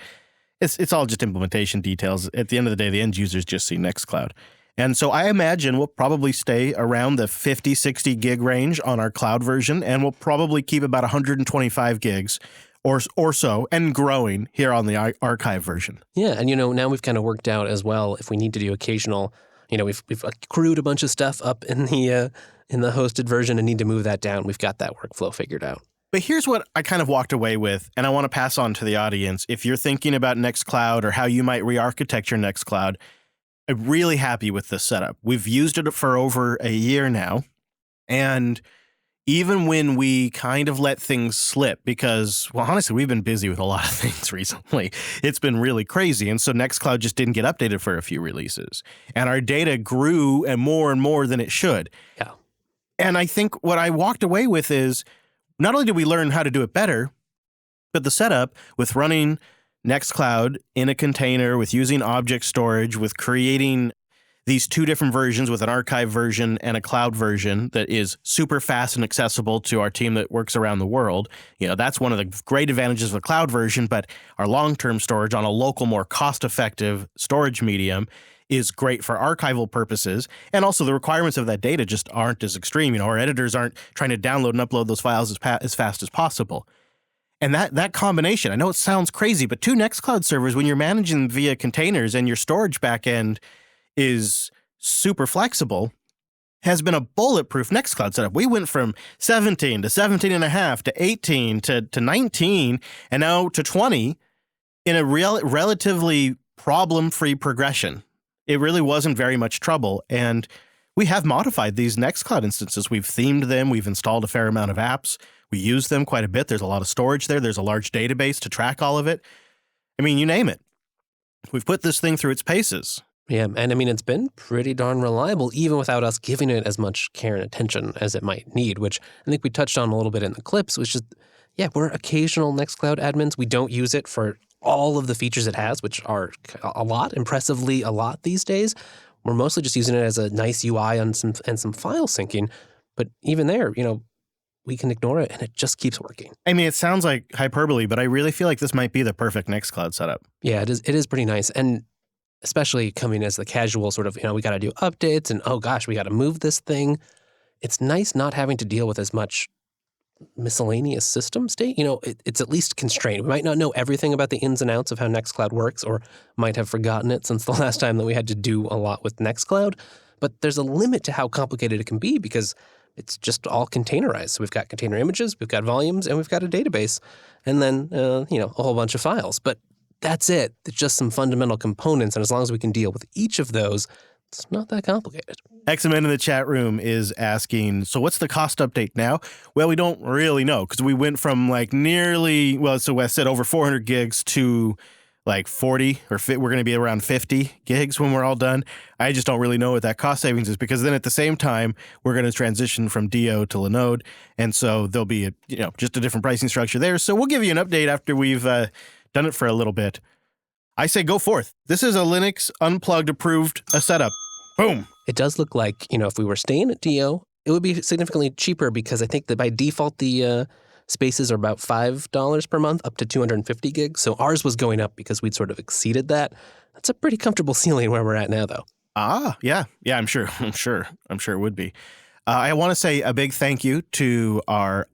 it's all just implementation details. At the end of the day, the end users just see Nextcloud. And so I imagine we'll probably stay around the 50, 60 gig range on our cloud version, and we'll probably keep about 125 gigs or so, and growing here on the archive version. Yeah, and now we've kind of worked out as well if we need to do occasional, we've accrued a bunch of stuff up in the hosted version and need to move that down. We've got that workflow figured out. But here's what I kind of walked away with, and I want to pass on to the audience. If you're thinking about Nextcloud or how you might re-architect your Nextcloud, I'm really happy with this setup. We've used it for over a year now, and even when we kind of let things slip, because, well, honestly, we've been busy with a lot of things recently. It's been really crazy, and so Nextcloud just didn't get updated for a few releases, and our data grew and more than it should. Yeah. And I think what I walked away with is not only did we learn how to do it better, but the setup with running Nextcloud in a container, with using object storage, with creating these two different versions with an archive version and a cloud version that is super fast and accessible to our team that works around the world. That's one of the great advantages of the cloud version, but our long-term storage on a local, more cost-effective storage medium is great for archival purposes. And also the requirements of that data just aren't as extreme. Our editors aren't trying to download and upload those files as fast as possible. And that combination, I know it sounds crazy, but two Nextcloud servers, when you're managing via containers and your storage backend is super flexible, has been a bulletproof Nextcloud setup. We went from 17 to 17.5 to 18 to 19 and now to 20 in a relatively problem-free progression. It really wasn't very much trouble. And we have modified these Nextcloud instances. We've themed them. We've installed a fair amount of apps. We use them quite a bit. There's a lot of storage there. There's a large database to track all of it. I mean, you name it. We've put this thing through its paces. Yeah, and it's been pretty darn reliable, even without us giving it as much care and attention as it might need, which I think we touched on a little bit in the clips, which is, we're occasional Nextcloud admins. We don't use it for all of the features it has, which are a lot, impressively a lot these days. We're mostly just using it as a nice UI and some file syncing. But even there, we can ignore it and it just keeps working. I mean, it sounds like hyperbole, but I really feel like this might be the perfect Nextcloud setup. Yeah, it is pretty nice. And especially coming as the casual sort of, we got to do updates and, oh gosh, we got to move this thing. It's nice not having to deal with as much miscellaneous system state. It's at least constrained. We might not know everything about the ins and outs of how Nextcloud works, or might have forgotten it since the last time that we had to do a lot with Nextcloud. but there's a limit to how complicated it can be because it's just all containerized. So we've got container images, we've got volumes, and we've got a database, and then, a whole bunch of files. But that's it. It's just some fundamental components, and as long as we can deal with each of those, it's not that complicated. XMN in the chat room is asking, so what's the cost update now? Well, we don't really know because we went from so Wes said over 400 gigs to like 40 or we're going to be around 50 gigs when we're all done. I just don't really know what that cost savings is because then at the same time, we're going to transition from DO to Linode. And so there'll be just a different pricing structure there. So we'll give you an update after we've done it for a little bit. I say go forth. This is a Linux Unplugged approved setup. Boom. It does look like, if we were staying at DO, it would be significantly cheaper because I think that by default, the spaces are about $5 per month up to 250 gigs. So ours was going up because we'd sort of exceeded that. That's a pretty comfortable ceiling where we're at now, though. Yeah, I'm sure it would be. I want to say a big thank you to our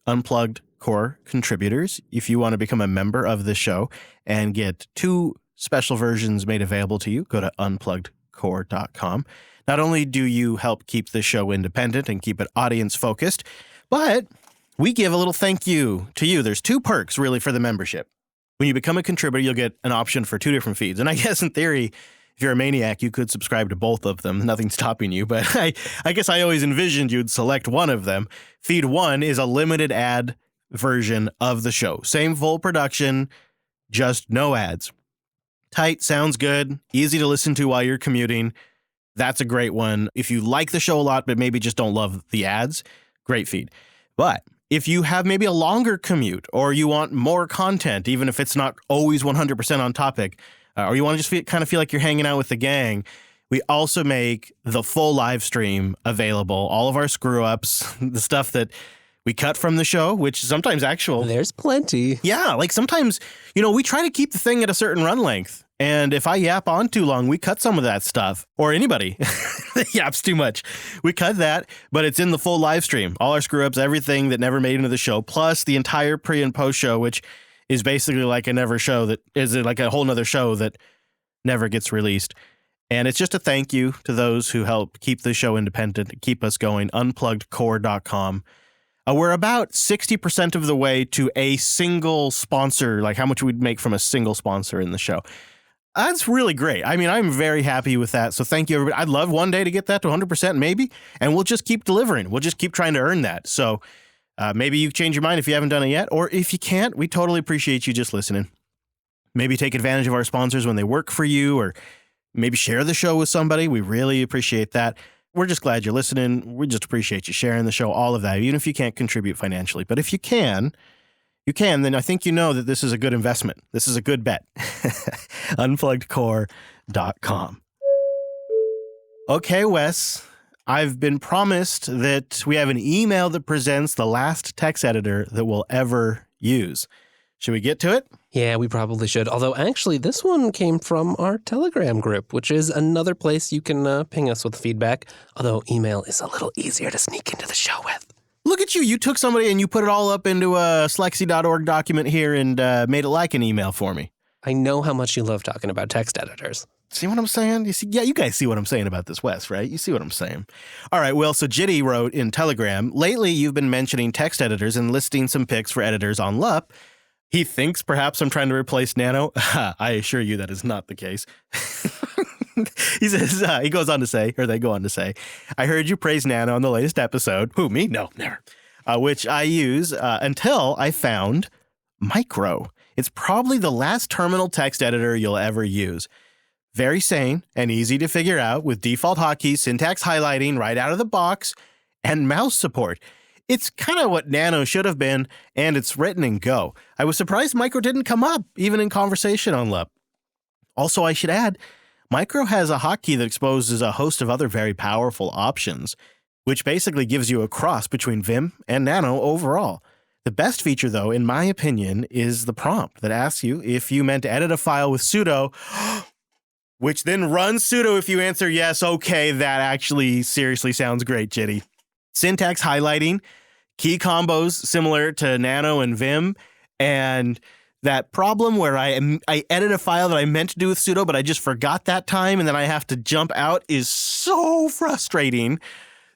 Unplugged Core contributors. If you want to become a member of the show and get 2 special versions made available to you, go to unpluggedcore.com. Not only do you help keep the show independent and keep it audience focused, but we give a little thank you to you. There's 2 perks really for the membership. When you become a contributor, you'll get an option for 2 different feeds. And I guess in theory, if you're a maniac, you could subscribe to both of them. Nothing's stopping you. But I guess I always envisioned you'd select one of them. Feed 1 is a limited ad version of the show. Same full production, just no ads. Tight, sounds good, easy to listen to while you're commuting. That's a great one. If you like the show a lot, but maybe just don't love the ads, great feed. But if you have maybe a longer commute or you want more content, even if it's not always 100% on topic, or you want to just kind of feel like you're hanging out with the gang, we also make the full live stream available. All of our screw-ups, the stuff that we cut from the show, which is sometimes actual. There's plenty. Yeah, like sometimes, we try to keep the thing at a certain run length. And if I yap on too long, we cut some of that stuff. Or anybody that yaps too much. We cut that, but it's in the full live stream. All our screw-ups, everything that never made into the show, plus the entire pre- and post-show, which is basically like a whole nother show that never gets released. And it's just a thank you to those who help keep the show independent, keep us going. Unpluggedcore.com. We're about 60% of the way to a single sponsor, like how much we'd make from a single sponsor in the show. That's really great. I mean, I'm very happy with that. So thank you, everybody. I'd love one day to get that to 100% maybe, and we'll just keep delivering. We'll just keep trying to earn that. So maybe you change your mind if you haven't done it yet, or if you can't, we totally appreciate you just listening. Maybe take advantage of our sponsors when they work for you, or maybe share the show with somebody. We really appreciate that. We're just glad you're listening. We just appreciate you sharing the show, all of that, even if you can't contribute financially. But if you can, then I think you know that this is a good investment. This is a good bet. Unpluggedcore.com. Okay, Wes, I've been promised that we have an email that presents the last text editor that we'll ever use. Should we get to it? Yeah, we probably should. Although, actually, this one came from our Telegram group, which is another place you can ping us with feedback. Although email is a little easier to sneak into the show with. Look at you. You took somebody and you put it all up into a slexy.org document here and made it like an email for me. I know how much you love talking about text editors. See what I'm saying? You see, yeah, you guys see what I'm saying about this, Wes, right? You see what I'm saying. All right, well, so Jitty wrote in Telegram, lately you've been mentioning text editors and listing some picks for editors on LUP. He thinks perhaps I'm trying to replace Nano. I assure you that is not the case. He says, they go on to say, I heard you praise Nano on the latest episode. Who, me? No, never. Which I use until I found Micro. It's probably the last terminal text editor you'll ever use. Very sane and easy to figure out with default hotkeys, syntax highlighting right out of the box, and mouse support. It's kind of what Nano should have been, and it's written in Go. I was surprised Micro didn't come up, even in conversation on LUP. Also, I should add, Micro has a hotkey that exposes a host of other very powerful options, which basically gives you a cross between Vim and Nano overall. The best feature, though, in my opinion, is the prompt that asks you if you meant to edit a file with sudo, which then runs sudo if you answer yes. Okay, that actually seriously sounds great, Jitty. Syntax highlighting, key combos similar to Nano and Vim, and that problem where I edit a file that I meant to do with sudo, but I just forgot that time, and then I have to jump out is so frustrating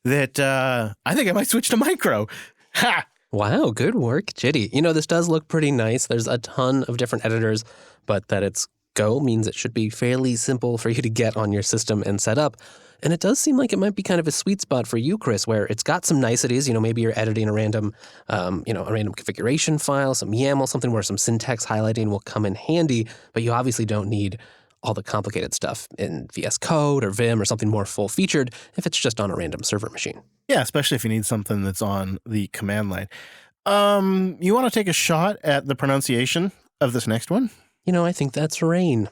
that I think I might switch to micro. Ha! Wow, good work, Jitty. This does look pretty nice. There's a ton of different editors, but that it's Go means it should be fairly simple for you to get on your system and set up. And it does seem like it might be kind of a sweet spot for you, Chris, where it's got some niceties. Maybe you're editing a random, a random configuration file, some YAML, something where some syntax highlighting will come in handy, but you obviously don't need all the complicated stuff in VS Code or Vim or something more full-featured if it's just on a random server machine. Yeah, especially if you need something that's on the command line. You want to take a shot at the pronunciation of this next one? I think that's Rain,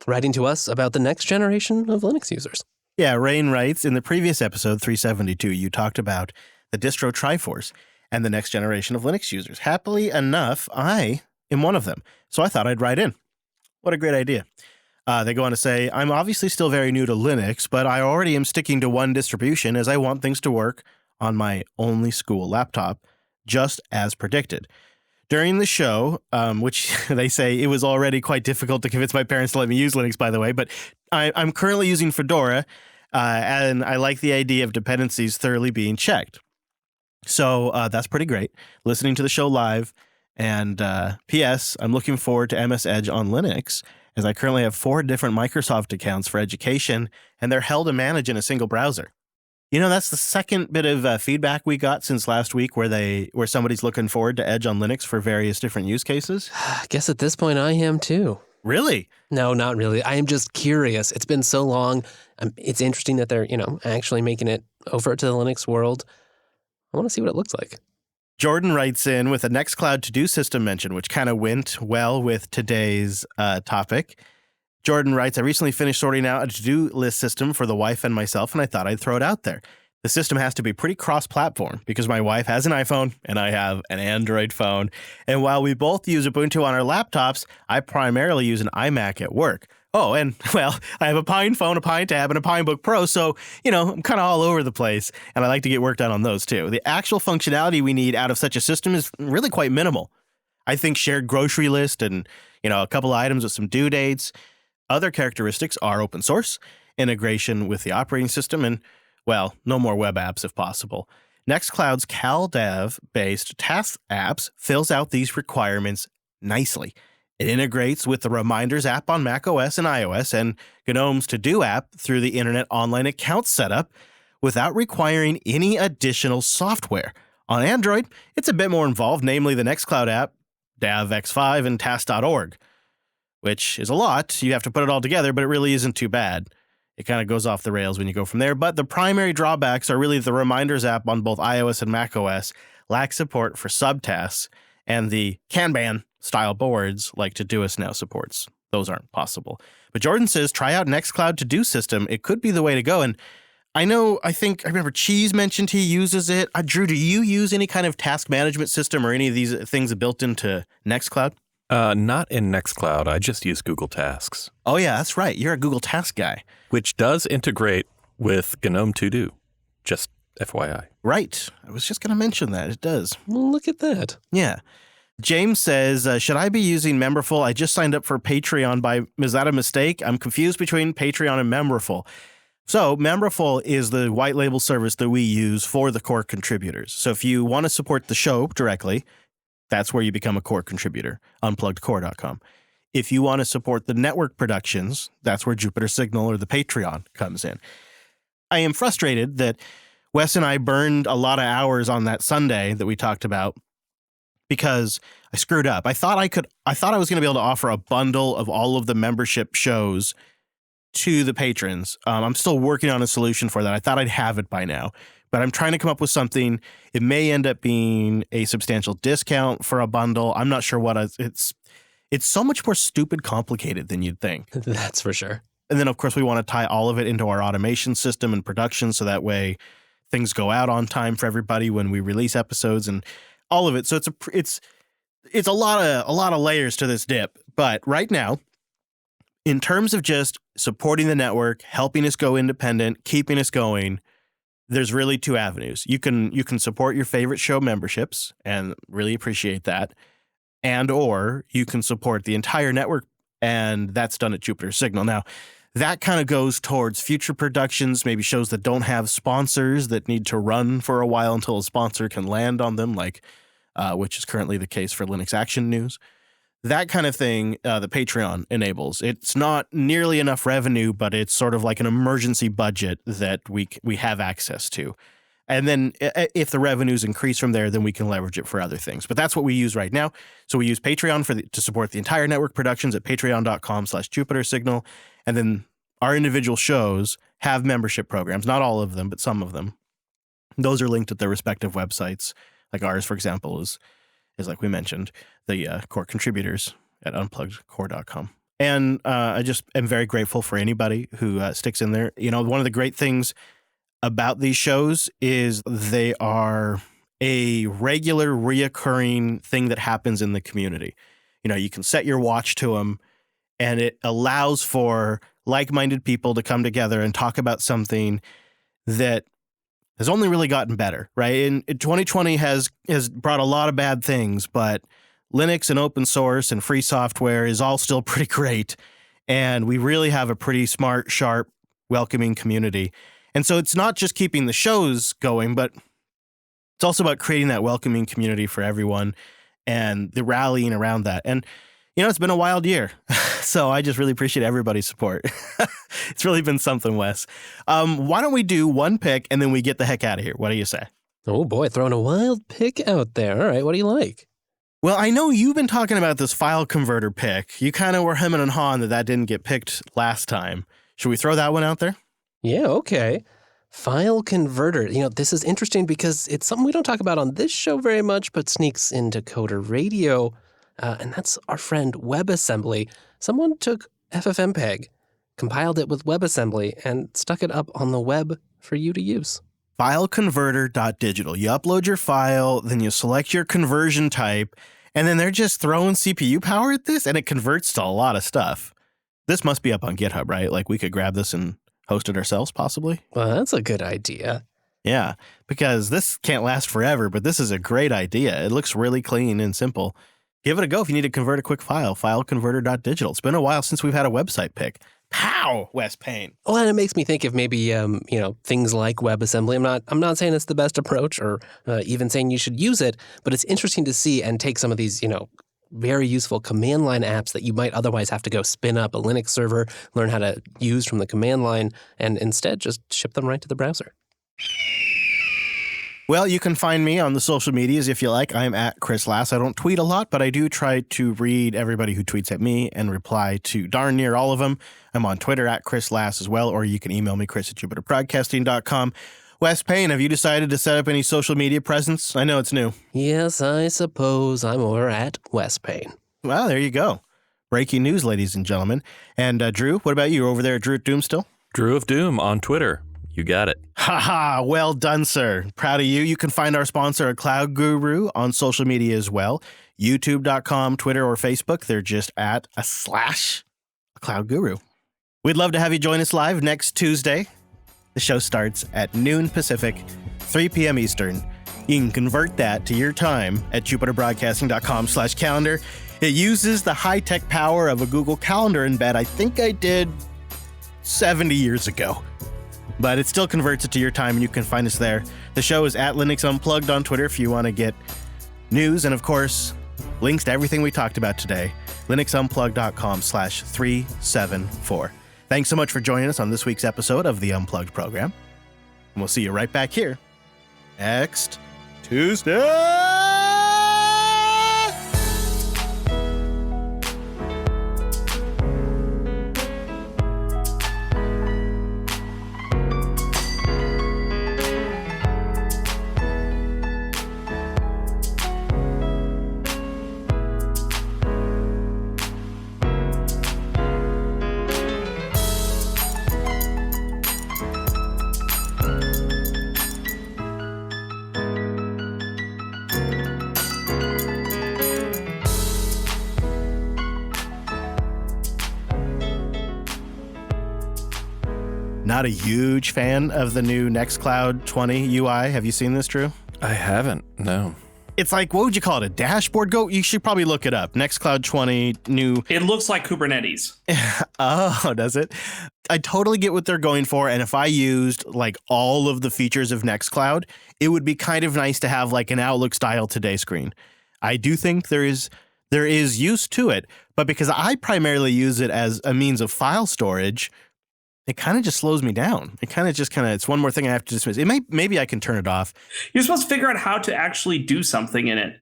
writing to us about the next generation of Linux users. Yeah, Rain writes, in the previous episode, 372, you talked about the distro Triforce and the next generation of Linux users. Happily enough, I am one of them, so I thought I'd write in. What a great idea. They go on to say, I'm obviously still very new to Linux, but I already am sticking to one distribution as I want things to work on my only school laptop, just as predicted. During the show, which they say it was already quite difficult to convince my parents to let me use Linux, by the way, but I'm currently using Fedora, and I like the idea of dependencies thoroughly being checked. So that's pretty great. Listening to the show live, and P.S., I'm looking forward to MS Edge on Linux, as I currently have 4 different Microsoft accounts for education, and they're held to manage in a single browser. That's the second bit of feedback we got since last week where somebody's looking forward to Edge on Linux for various different use cases. I guess at this point I am too. Really? No, not really. I am just curious. It's been so long. It's interesting that they're, actually making it over to the Linux world. I want to see what it looks like. Jordan writes in with a Nextcloud to-do system mention, which kind of went well with today's topic. Jordan writes, I recently finished sorting out a to-do list system for the wife and myself, and I thought I'd throw it out there. The system has to be pretty cross-platform because my wife has an iPhone and I have an Android phone. And while we both use Ubuntu on our laptops, I primarily use an iMac at work. Oh, and, well, I have a Pine phone, a Pine Tab, and a Pinebook Pro, so, I'm kind of all over the place, and I like to get work done on those, too. The actual functionality we need out of such a system is really quite minimal. I think shared grocery list and, a couple items with some due dates. Other characteristics are open source, integration with the operating system, and, well, no more web apps if possible. Nextcloud's CalDAV-based task apps fills out these requirements nicely. It integrates with the Reminders app on macOS and iOS and GNOME's To-Do app through the Internet Online Account setup without requiring any additional software. On Android, it's a bit more involved, namely the Nextcloud app, DAVX5, and Task.org. Which is a lot. You have to put it all together, but it really isn't too bad. It kind of goes off the rails when you go from there. But the primary drawbacks are really the Reminders app on both iOS and macOS lacks support for subtasks, and the Kanban style boards like Todoist now supports. Those aren't possible. But Jordan says, try out Nextcloud To-Do system. It could be the way to go. And I remember Cheese mentioned he uses it. Drew, do you use any kind of task management system or any of these things built into Nextcloud? Not in Nextcloud. I just use Google Tasks. Oh, yeah, that's right. You're a Google Task guy. Which does integrate with GNOME To-Do. Just FYI. Right. I was just going to mention that. It does. Well, look at that. Yeah. James says, should I be using Memberful? I just signed up for Patreon is that a mistake? I'm confused between Patreon and Memberful. So Memberful is the white label service that we use for the core contributors. So if you want to support the show directly, that's where you become a core contributor, unpluggedcore.com. If you want to support the network productions, that's where Jupiter Signal or the Patreon comes in. I am frustrated that Wes and I burned a lot of hours on that Sunday that we talked about because I screwed up. I thought I was going to be able to offer a bundle of all of the membership shows to the patrons. I'm still working on a solution for that. I thought I'd have it by now. But I'm trying to come up with something. It may end up being a substantial discount for a bundle. I'm not sure what it's so much more stupid complicated than you'd think. That's for sure. And then, of course, we want to tie all of it into our automation system and production so that way things go out on time for everybody when we release episodes and all of it. So it's a lot of layers to this dip. But right now, in terms of just supporting the network, helping us go independent, keeping us going, there's really 2 avenues. You can support your favorite show memberships and really appreciate that. and or you can support the entire network, and that's done at Jupiter Signal. Now, that kind of goes towards future productions, maybe shows that don't have sponsors that need to run for a while until a sponsor can land on them, like which is currently the case for Linux Action News. That kind of thing, the Patreon enables. It's not nearly enough revenue, but it's sort of like an emergency budget that we have access to. And then if the revenues increase from there, then we can leverage it for other things. But that's what we use right now. So we use Patreon to support the entire network productions at patreon.com/JupiterSignal. And then our individual shows have membership programs, not all of them, but some of them. Those are linked at their respective websites. Like ours, for example, is like we mentioned, the core contributors at unpluggedcore.com. And I just am very grateful for anybody who sticks in there. You know, one of the great things about these shows is they are a regular, reoccurring thing that happens in the community. You know, you can set your watch to them, and it allows for like-minded people to come together and talk about something that has only really gotten better, right? And 2020 has brought a lot of bad things, but Linux and open source and free software is all still pretty great. And we really have a pretty smart, sharp, welcoming community. And so it's not just keeping the shows going, but it's also about creating that welcoming community for everyone and the rallying around that. And, you know, it's been a wild year. So I just really appreciate everybody's support. It's really been something, Wes. Why don't we do one pick and then we get the heck out of here? What do you say? Oh boy, throwing a wild pick out there. All right, what do you like? Well, I know you've been talking about this file converter pick. You kind of were hemming and hawing that didn't get picked last time. Should we throw that one out there? Yeah, okay. File converter. You know, this is interesting because it's something we don't talk about on this show very much, but sneaks into Coder Radio. And that's our friend WebAssembly. Someone took FFmpeg, compiled it with WebAssembly, and stuck it up on the web for you to use. Fileconverter.digital. You upload your file, then you select your conversion type, and then they're just throwing CPU power at this, and it converts to a lot of stuff. This must be up on GitHub, right? Like we could grab this and host it ourselves, possibly? Well, that's a good idea. Yeah, because this can't last forever, but this is a great idea. It looks really clean and simple. Give it a go if you need to convert a quick file. Fileconverter.digital. It's been a while since we've had a website pick. Pow, Wes Payne. Well, and it makes me think of maybe, things like WebAssembly. I'm not saying it's the best approach or even saying you should use it, but it's interesting to see and take some of these, very useful command line apps that you might otherwise have to go spin up a Linux server, learn how to use from the command line, and instead just ship them right to the browser. Well, you can find me on the social medias if you like. I'm at Chris Lass. I don't tweet a lot, but I do try to read everybody who tweets at me and reply to darn near all of them. I'm on Twitter at Chris Lass as well, or you can email me, chris@jupiterbroadcasting.com. Wes Payne, have you decided to set up any social media presence? I know it's new. Yes, I suppose I'm over at Wes Payne. Well, there you go. Breaking news, ladies and gentlemen. And Drew, what about you? You're over there at Drew at Doom still? Drew of Doom on Twitter. You got it. Haha, well done, sir. Proud of you. You can find our sponsor, Cloud Guru, on social media as well. YouTube.com, Twitter, or Facebook. They're just at /Cloud Guru. We'd love to have you join us live next Tuesday. The show starts at noon Pacific, 3 p.m. Eastern. You can convert that to your time at jupiterbroadcasting.com/calendar. It uses the high-tech power of a Google Calendar embed I think I did 70 years ago. But it still converts it to your time, and you can find us there. The show is at Linux Unplugged on Twitter if you want to get news and, of course, links to everything we talked about today. linuxunplugged.com/374. Thanks so much for joining us on this week's episode of the Unplugged program. And we'll see you right back here next Tuesday. Not a huge fan of the new Nextcloud 20 UI. Have you seen this, Drew? I haven't, no. It's like, what would you call it? A dashboard? You should probably look it up. Nextcloud 20 new. It looks like Kubernetes. Oh, does it? I totally get what they're going for. And if I used like all of the features of Nextcloud, it would be kind of nice to have like an Outlook style Today screen. I do think there is use to it, but because I primarily use it as a means of file storage, it kind of just slows me down. It's one more thing I have to dismiss. Maybe I can turn it off. You're supposed to figure out how to actually do something in it.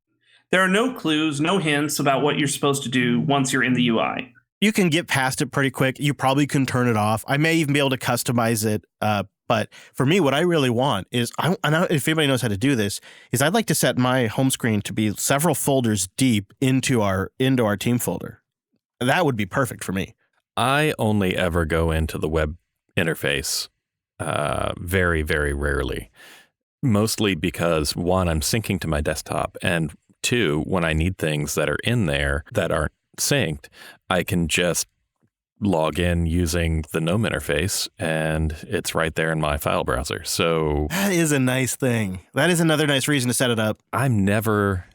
There are no clues, no hints about what you're supposed to do once you're in the UI. You can get past it pretty quick. You probably can turn it off. I may even be able to customize it. But for me, what I really want is, I know if anybody knows how to do this, is I'd like to set my home screen to be several folders deep into our team folder. That would be perfect for me. I only ever go into the web interface very, very rarely. Mostly because, one, I'm syncing to my desktop, and two, when I need things that are in there that aren't synced, I can just log in using the GNOME interface, and it's right there in my file browser. So that is a nice thing. That is another nice reason to set it up. I'm never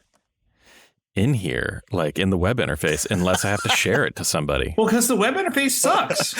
in here, like in the web interface, unless I have to share it to somebody. Well, because the web interface sucks.